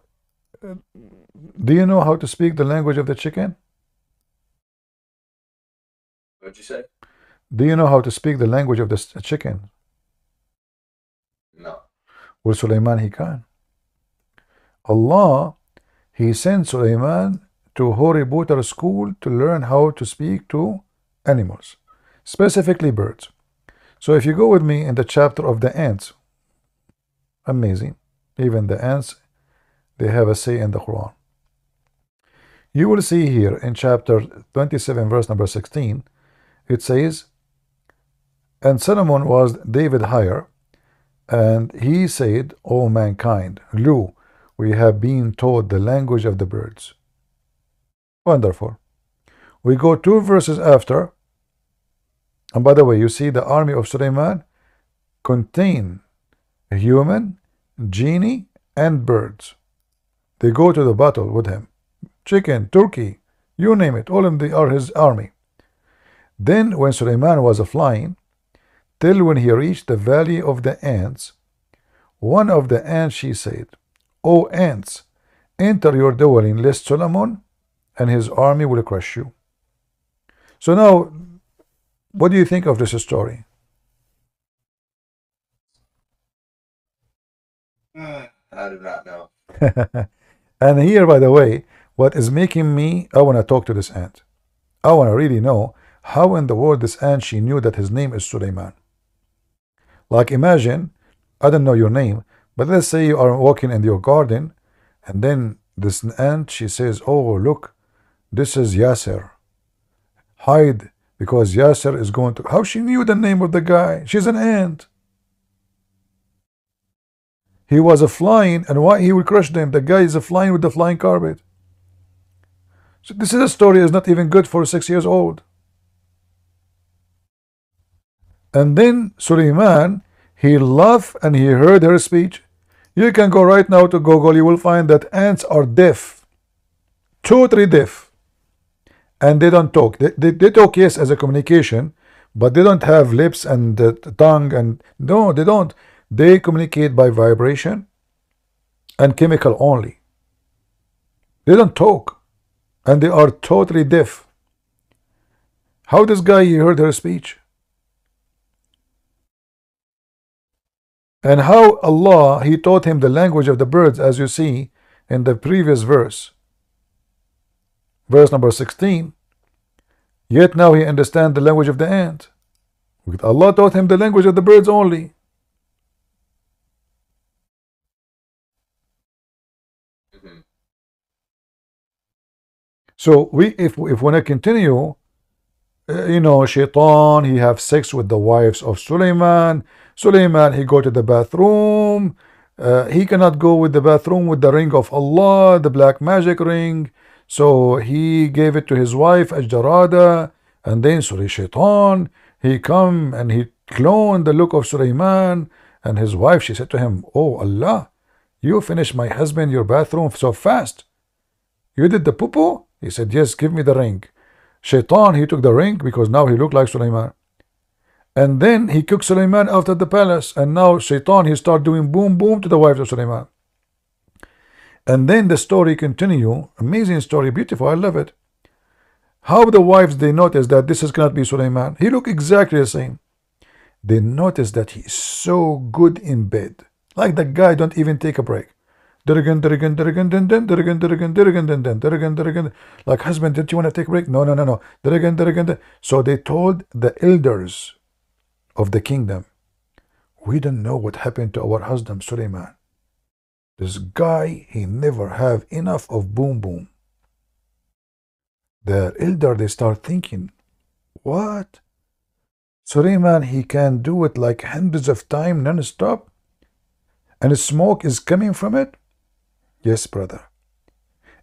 [SPEAKER 1] you know how to speak the language of the chicken?
[SPEAKER 3] What'd you say?
[SPEAKER 1] Do you know how to speak the language of the chicken?
[SPEAKER 3] No.
[SPEAKER 1] Well, Sulaiman, he can. Allah, he sent Sulaiman to Hori Potter school to learn how to speak to animals, specifically birds. So if you go with me in the chapter of the ants, amazing. Even the ants, they have a say in the Quran. You will see here in chapter 27, verse number 16, it says, and Solomon was David higher, and he said, O mankind, lo, we have been taught the language of the birds. Wonderful. We go 2 verses after, and by the way, you see the army of Sulaiman contain a human, genie, and birds. They go to the battle with him. Chicken, turkey, you name it, all of them are his army. Then when Sulaiman was flying, till when he reached the valley of the ants, one of the ants, she said, O ants, enter your dwelling, lest Solomon and his army will crush you. So now, what do you think of this story?
[SPEAKER 3] I do not know.
[SPEAKER 1] And here, by the way, what is making me, I want to talk to this ant. I want to really know how in the world this ant, she knew that his name is Sulaiman. Like imagine, I don't know your name, but let's say you are walking in your garden, and then This ant, she says, oh, look, this is Yasser. Hide, because Yasser is going to. How she knew the name of the guy? She's an ant. He was a flying, and why he will crush them? The guy is a flying with the flying carpet. So this is a story is not even good for 6 years old. And then Suleiman, he laughed and he heard her speech. You can go right now to Google, you will find that ants are deaf. Totally deaf. And they don't talk. They talk, yes, as a communication, but they don't have lips and tongue, and no, they don't. They communicate by vibration and chemical only. They don't talk, and they are totally deaf. How this guy, he heard her speech? And how Allah, he taught him the language of the birds, as you see in the previous verse. Verse number 16. Yet now he understands the language of the ant. Allah taught him the language of the birds only. So if we want to continue, you know, Shaitan, he have sex with the wives of Suleiman. Suleiman, he go to the bathroom. He cannot go with the bathroom with the ring of Allah, the black magic ring. So he gave it to his wife Ajjarada, and then Shaitan, he come and he cloned the look of Suleiman, and his wife, she said to him, oh Allah, you finished my husband your bathroom so fast. You did the poo-poo? He said, yes, give me the ring. Shaitan, he took the ring because now he looked like Suleiman. And then he cooked Suleiman after the palace, and now Shaitan, he started doing boom boom to the wives of Suleiman. And then the story continue. Amazing story, beautiful, I love it. How the wives, they notice that this is cannot be Suleiman. He look exactly the same. They notice that he is so good in bed. Like the guy don't even take a break. Like husband, did you want to take a break? No. So they told the elders of the kingdom, we don't know what happened to our husband Suleiman. This guy, he never have enough of boom boom. The elder, they start thinking, what? Suleiman, he can do it like hundreds of times non-stop, and smoke is coming from it? Yes, brother.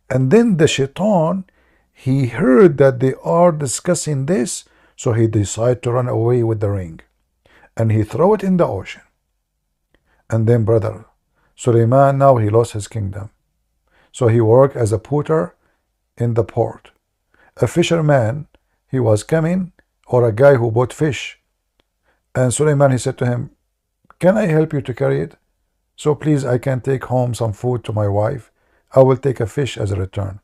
[SPEAKER 1] And then the Shaitan, he heard that they are discussing this, so he decided to run away with the ring, and he threw it in the ocean. And then, brother, Suleiman, now he lost his kingdom. So he worked as a porter in the port. A fisherman, he was coming, or a guy who bought fish. And Suleiman, he said to him, can I help you to carry it? So please, I can take home some food to my wife. I will take a fish as a return.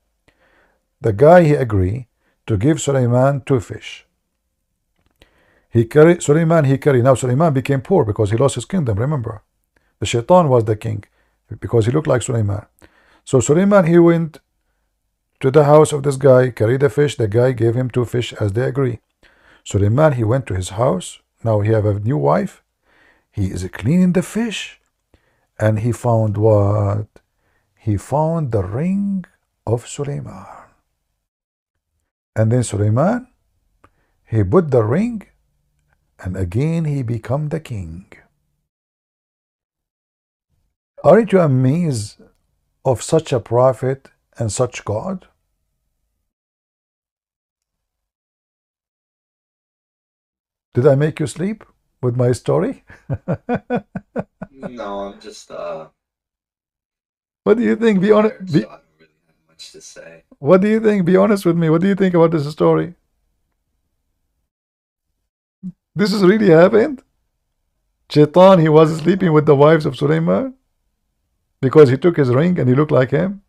[SPEAKER 1] The guy, he agreed to give Suleiman 2 fish. Suleiman, he carried. Now Suleiman became poor because he lost his kingdom, remember. The Shaitan was the king because he looked like Suleiman. So Suleiman, he went to the house of this guy, carried the fish. The guy gave him 2 fish as they agree. Suleiman, he went to his house. Now he have a new wife. He is cleaning the fish. And he found what? He found the ring of Suleiman. And then Suleiman, he put the ring, and again he became the king. Aren't you amazed of such a prophet and such God? Did I make you sleep with my story?
[SPEAKER 3] No, I'm just
[SPEAKER 1] What do you think? Be honest.
[SPEAKER 3] so I don't really have much to say.
[SPEAKER 1] What do you think? Be honest with me. What do you think about this story? This is really happened? Shaitan, he was sleeping with the wives of Suleiman because he took his ring and he looked like him.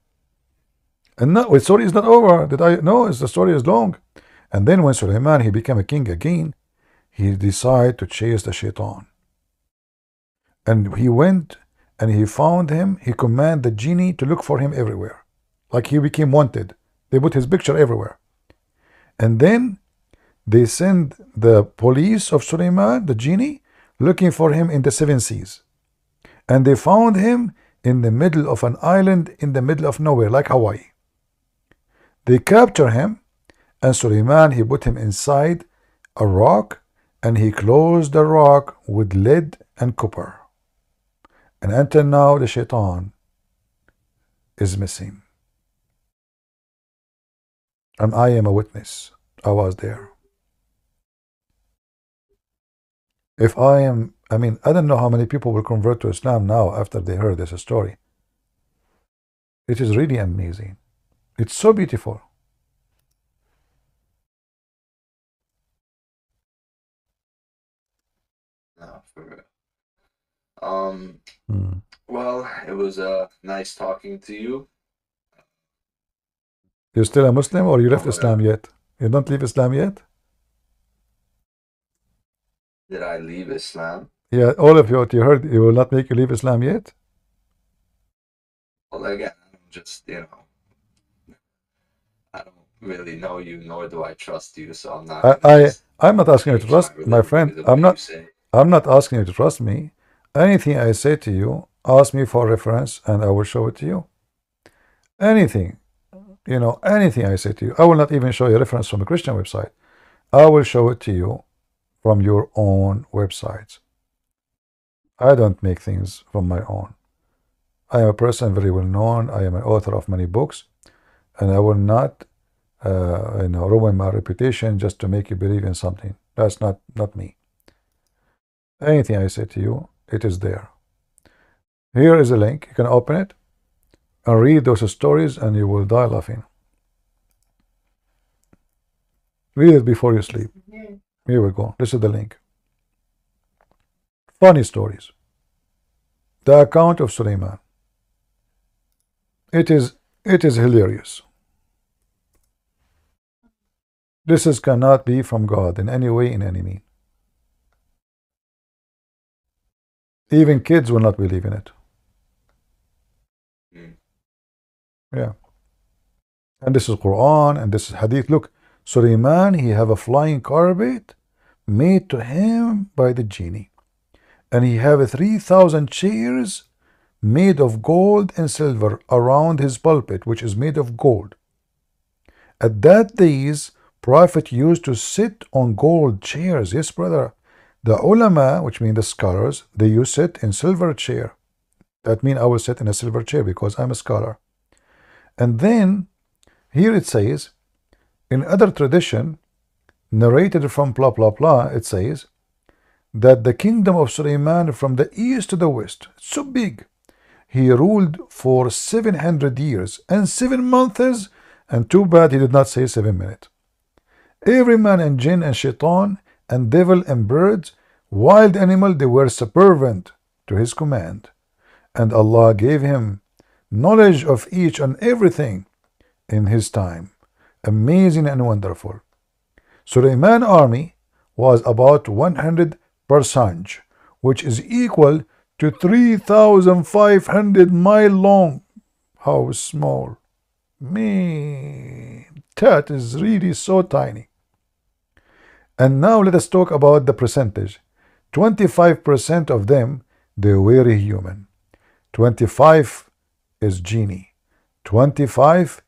[SPEAKER 1] And no, the story is not over. No, the story is long. And then when Suleiman, he became a king again, he decided to chase the Shaitan. And he went and he found him. He commanded the genie to look for him everywhere. Like he became wanted. They put his picture everywhere. And then they sent the police of Suleiman, the genie, looking for him in the 7 seas. And they found him in the middle of an island in the middle of nowhere, like Hawaii. They capture him, and Suleiman, he put him inside a rock, and he closed the rock with lead and copper. And until now, the shaitan is missing. And I am a witness. I was there. If I am, I don't know how many people will convert to Islam now after they heard this story. It is really amazing. It's so beautiful.
[SPEAKER 3] No, for real. Well, it was nice talking to you.
[SPEAKER 1] You're still a Muslim, or you left Islam yet? You don't leave Islam yet?
[SPEAKER 3] Did I leave Islam?
[SPEAKER 1] Yeah, all of you, what you heard, it will not make you leave Islam yet?
[SPEAKER 3] Well, again, I'm just, I don't really know you, nor do I trust you, so I'm not.
[SPEAKER 1] I'm not asking you to trust, my friend. I'm not asking you to trust me. Anything I say to you, ask me for reference, and I will show it to you. Anything, anything I say to you, I will not even show you a reference from a Christian website. I will show it to you from your own websites. I don't make things from my own. I am a person very well known. I am an author of many books, and I will not ruin my reputation just to make you believe in something. That's not me. Anything I say to you, it is there. Here is a link. You can open it and read those stories, and you will die laughing. Read it before you sleep. Here we go. This is the link. Funny stories. The account of Suleiman. It is hilarious. This cannot be from God in any way, in any mean. Even kids will not believe in it. Yeah. And this is Quran, and this is Hadith. Look, Suleiman, he have a flying carpet made to him by the genie. And he have 3,000 chairs made of gold and silver around his pulpit, which is made of gold. At that days, Prophet used to sit on gold chairs. Yes, brother. The ulama, which mean the scholars, they used to sit in silver chair. That means I will sit in a silver chair because I'm a scholar. And then, here it says, in other tradition, narrated from blah blah blah, it says that the kingdom of Suleiman from the east to the west, it's so big, he ruled for 700 years and 7 months, and too bad he did not say 7 minutes. Every man and jinn and shaitan and devil and birds, wild animal, they were subservient to his command, and Allah gave him knowledge of each and everything in his time. Amazing and wonderful. Suleiman army was about 100 persanj, which is equal to 3,500 miles long. How small. Man, that is really so tiny. And now let us talk about the percentage. 25% of them, they were human. 25 is genie. 25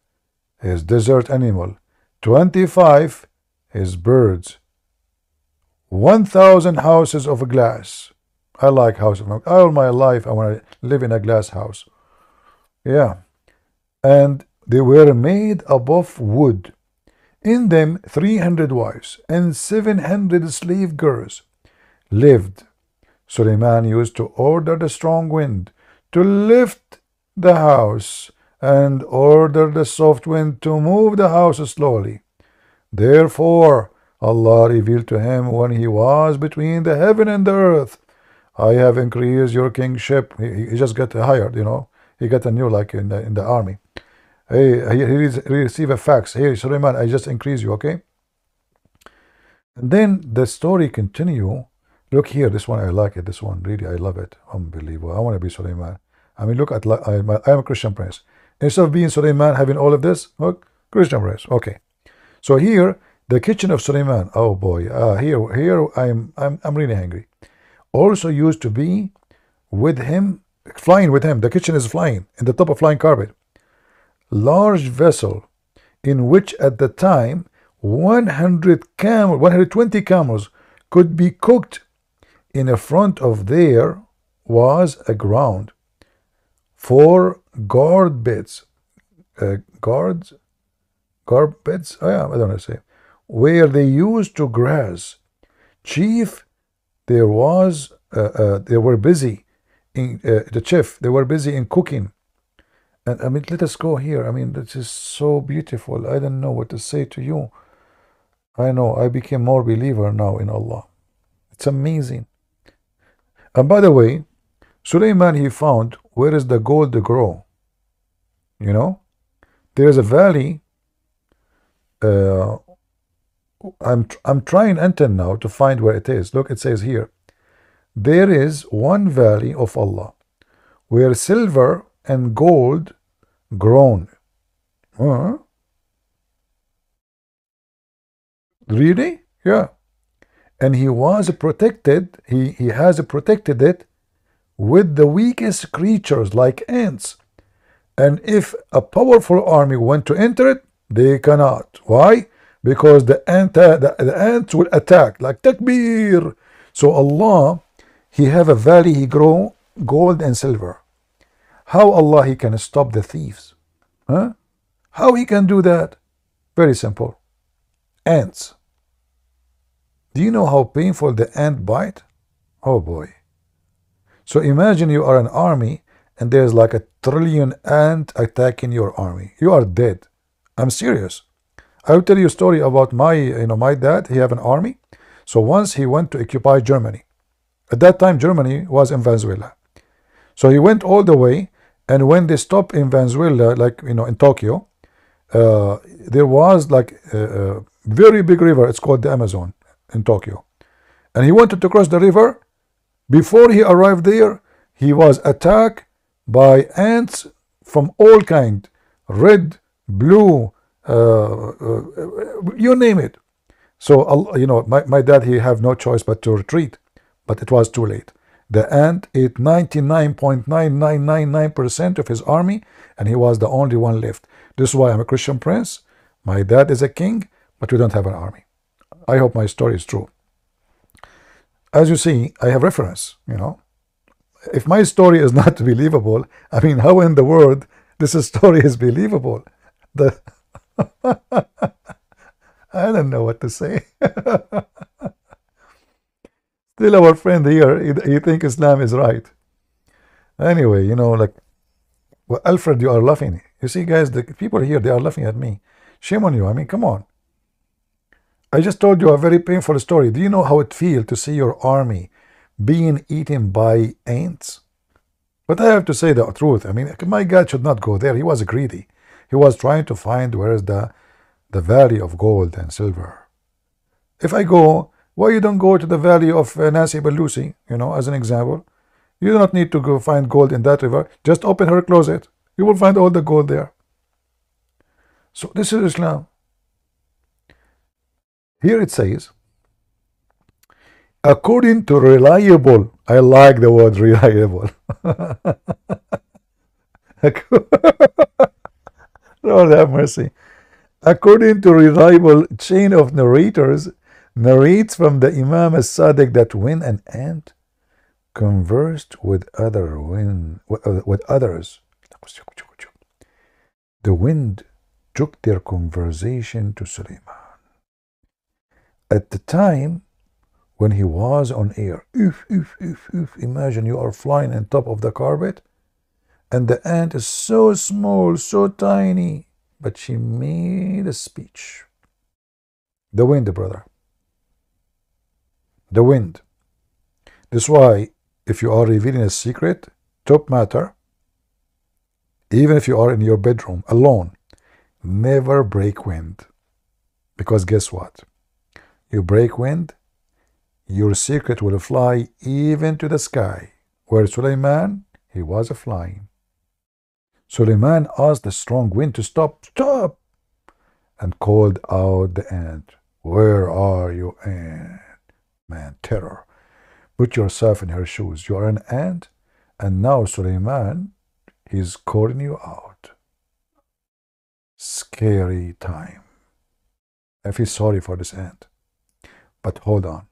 [SPEAKER 1] is desert animal. 25 is birds. 1,000 houses of glass. I like houses. All my life I want to live in a glass house. Yeah. And they were made above wood. In them 300 wives and 700 slave girls lived. Suleiman used to order the strong wind to lift the house and order the soft wind to move the house slowly. Therefore Allah revealed to him when he was between the heaven and the earth, I have increased your kingship. He just got hired, he got a new, like in the army. Hey, he received a fax. Hey, Suleiman, I just increased you, okay? And then the story continue. Look here, this one I like it. This one really I love it. Unbelievable. I want to be Suleiman. I mean, look at I'm a Christian prince. Instead of being Suleiman, having all of this, look, Christian prince. Okay. So here, the kitchen of Suleiman. Oh boy. Here I'm really hungry. Also used to be with him flying with him. The kitchen is flying in the top of flying carpet. Large vessel in which at the time 120 camels could be cooked. In the front of there was a ground for guard beds, guard beds. Oh yeah, I don't know how to say, where they used to graze. Chief, there was they were busy in the chef. They were busy in cooking. And I mean, let us go here. I mean, this is so beautiful. I don't know what to say to you. I know I became more believer now in Allah. It's amazing. And by the way, Suleiman, he found where is the gold to grow. You know, there is a valley. I'm trying enter now to find where it is. Look, it says here, there is one valley of Allah where silver and gold grown. Really? Yeah. And he was protected, he has protected it with the weakest creatures like ants. And if a powerful army went to enter it, they cannot. Why? Because the ants will attack, like takbir. So Allah, he have a valley, he grow gold and silver. How Allah he can stop the thieves? Huh? How he can do that? Very simple. Ants. Do you know how painful the ant bite? Oh boy. So imagine you are an army and there's like 1 trillion ant attacking your army. You are dead. I'm serious. I'll tell you a story about my dad. He have an army. So once he went to occupy Germany. At that time, Germany was in Venezuela. So he went all the way, and when they stopped in Venezuela, like in Tokyo, there was like a very big river. It's called the Amazon in Tokyo. And he wanted to cross the river. Before he arrived there, he was attacked by ants from all kind, red, blue, you name it. So my dad, he have no choice but to retreat, but it was too late. The ant ate 99.9999% of his army, and he was the only one left. This is why I'm a Christian prince. My dad is a king, but we don't have an army. I hope my story is true. As you see, I have reference. If my story is not believable, I mean, how in the world this story is believable? I don't know what to say. Still, our friend here, he think Islam is right. Anyway, well, Alfred, you are laughing. You see, guys, the people here, they are laughing at me. Shame on you. I mean, come on. I just told you a very painful story. Do you know how it feels to see your army being eaten by ants? But I have to say the truth. I mean, my God should not go there. He was greedy. He was trying to find where is the valley of gold and silver. If I go, why you don't go to the valley of Nancy Pelosi, as an example? You do not need to go find gold in that river. Just open her closet. You will find all the gold there. So this is Islam. Here it says, according to reliable, I like the word reliable. Lord have mercy. According to reliable chain of narrators, narrates from the Imam as-Sadiq that when an ant conversed with others, the wind took their conversation to Suleiman. At the time when he was on air, imagine you are flying on top of the carpet, and the ant is so small, so tiny, but she made a speech. The wind, brother. The wind. This is why, if you are revealing a secret, top matter, even if you are in your bedroom alone, never break wind. Because guess what? You break wind, your secret will fly even to the sky. Where Suleiman, he was flying. Suleiman asked the strong wind to stop, and called out the ant. Where are you, ant? Man, terror. Put yourself in her shoes. You are an ant, And now Suleiman, he's calling you out. Scary time. I feel sorry for this ant. But hold on.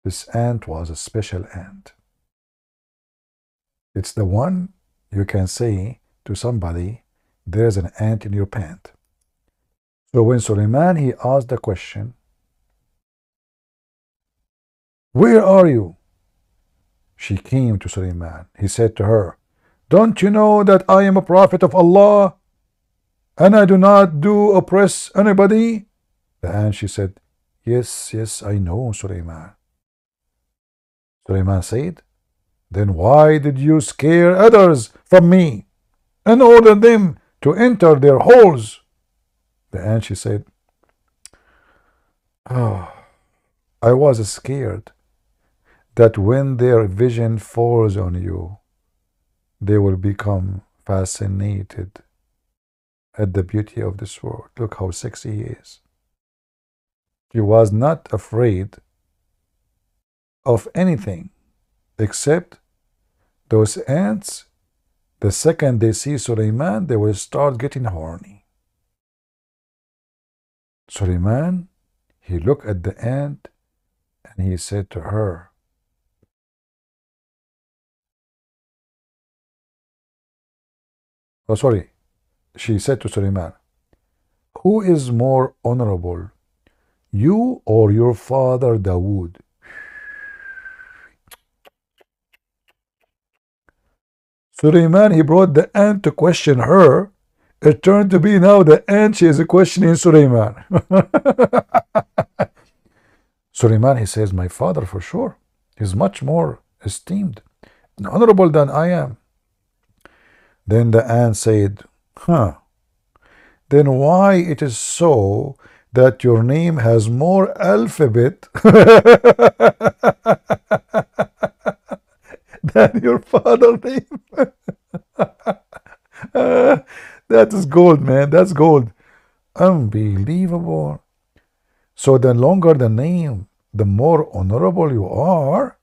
[SPEAKER 1] This ant was a special ant. It's the one you can say to somebody, there's an ant in your pant. So when Suleiman, he asked the question, where are you? She came to Suleiman. He said to her, don't you know that I am a prophet of Allah and I do not do oppress anybody? And she said, yes, yes, I know, Suleiman. Suleiman said, then why did you scare others from me and order them to enter their holes? And she said, oh, I was scared that when their vision falls on you, they will become fascinated at the beauty of this world. Look how sexy he is. She was not afraid of anything except those ants. The second they see Suleiman, they will start getting horny. Suleiman, he looked at the ant and he said to her, oh, sorry. She said to Suleiman, who is more honorable, you or your father Dawood? Suleiman, he brought the ant to question her. It turned to be now the ant, she is questioning Suleiman. Suleiman, he says, my father for sure. He's much more esteemed and honorable than I am. Then the ant said, huh, then why it is so that your name has more alphabet than your father's name? That is gold, man. That's gold. Unbelievable. So the longer the name, the more honorable you are.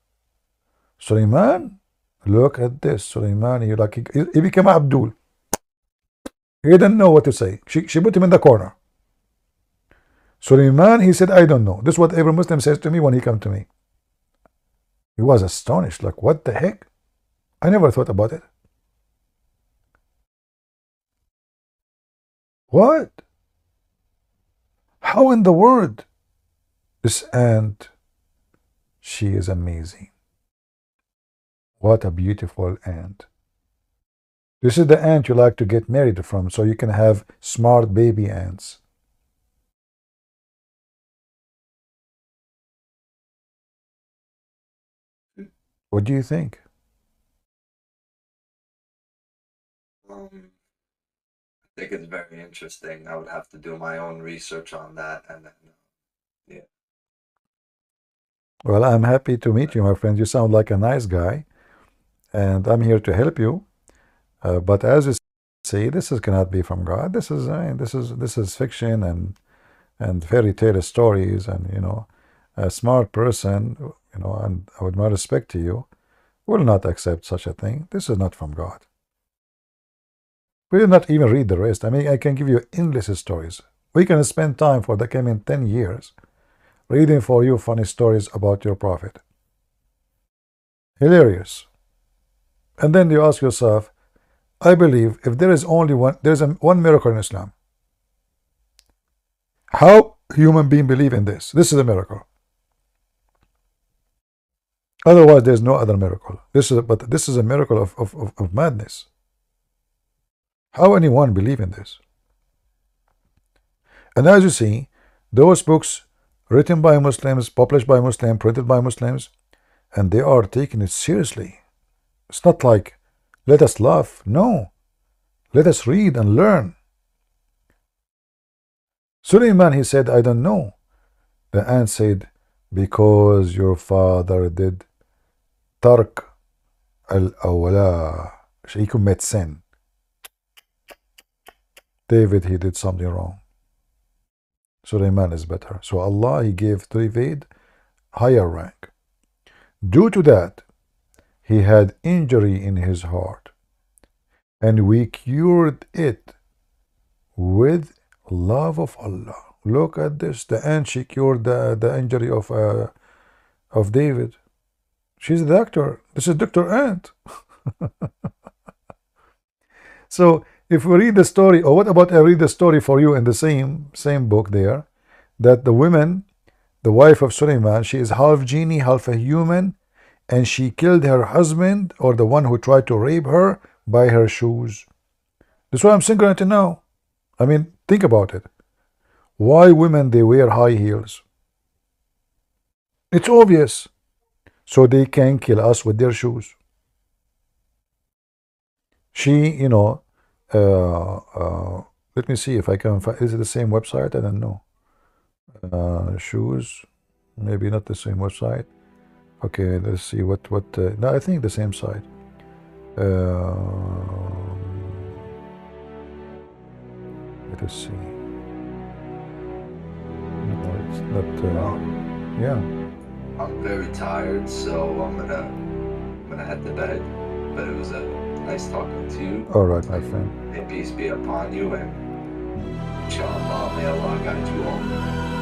[SPEAKER 1] Suleiman, look at this. Suleiman, he became Abdul. He didn't know what to say. She put him in the corner. Suleiman, he said, I don't know. This is what every Muslim says to me when he comes to me. He was astonished, like, what the heck? I never thought about it. What? How in the world? This ant, she is amazing. What a beautiful ant. This is the ant you like to get married from, so you can have smart baby ants. What do you think?
[SPEAKER 3] I think it's very interesting. I would have to do my own research on that, and then, yeah.
[SPEAKER 1] Well, I'm happy to meet you, my friend. You sound like a nice guy, and I'm here to help you. But as you say, this cannot be from God. This is fiction and fairy tale stories, and a smart person, and with my respect to you, will not accept such a thing. This is not from God. We will not even read the rest. I mean, I can give you endless stories. We can spend time for the coming 10 years reading for you funny stories about your prophet. Hilarious. And then you ask yourself, I believe if there is only one, there's one miracle in Islam. How human beings believe in this? This is a miracle. Otherwise, there's no other miracle. But this is a miracle of madness. How anyone believe in this? And as you see, those books written by Muslims, published by Muslims, printed by Muslims, and they are taking it seriously. It's not like, let us laugh. No. Let us read and learn. Suleiman, he said, I don't know. The ant said, because your father did tark al-awla. He commit sin. David, he did something wrong. Suleiman is better. So Allah, he gave David higher rank. Due to that, he had injury in his heart, and we cured it with love of Allah. Look at this. The aunt, she cured the injury of David. She's a doctor. This is Dr. Ant. So if we read the story, or what about I read the story for you in the same book there, that the woman, the wife of Suleiman, she is half genie, half a human, and she killed her husband, or the one who tried to rape her, by her shoes. That's why I'm single until now. I mean, think about it. Why women, they wear high heels? It's obvious. So they can kill us with their shoes. She, you know, let me see if I can find, is it the same website? I don't know. Shoes, maybe not the same website. Okay, let's see what no, I think the same site. Let us see. No, it's not. Yeah.
[SPEAKER 3] I'm very tired, so I'm gonna head to bed. But it was nice talking to you.
[SPEAKER 1] All right, my friend.
[SPEAKER 3] May peace be upon you, and inshallah, may Allah guide you all.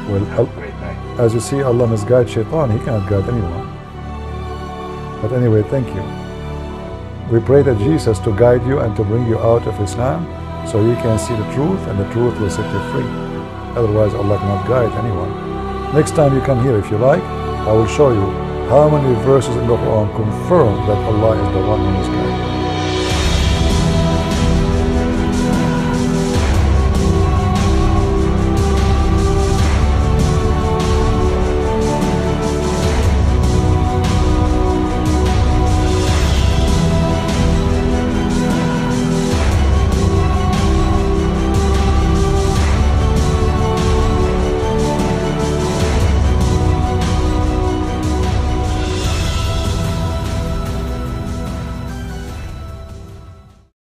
[SPEAKER 1] Well,
[SPEAKER 3] Have a great night.
[SPEAKER 1] as you see, Allah misguides Shaitan. He cannot guide anyone. But anyway, thank you. We pray that Jesus to guide you and to bring you out of Islam, so you can see the truth, and the truth will set you free. Otherwise, Allah cannot guide anyone. Next time you come here, if you like, I will show you how many verses in the Quran confirm that Allah is the one who is guiding.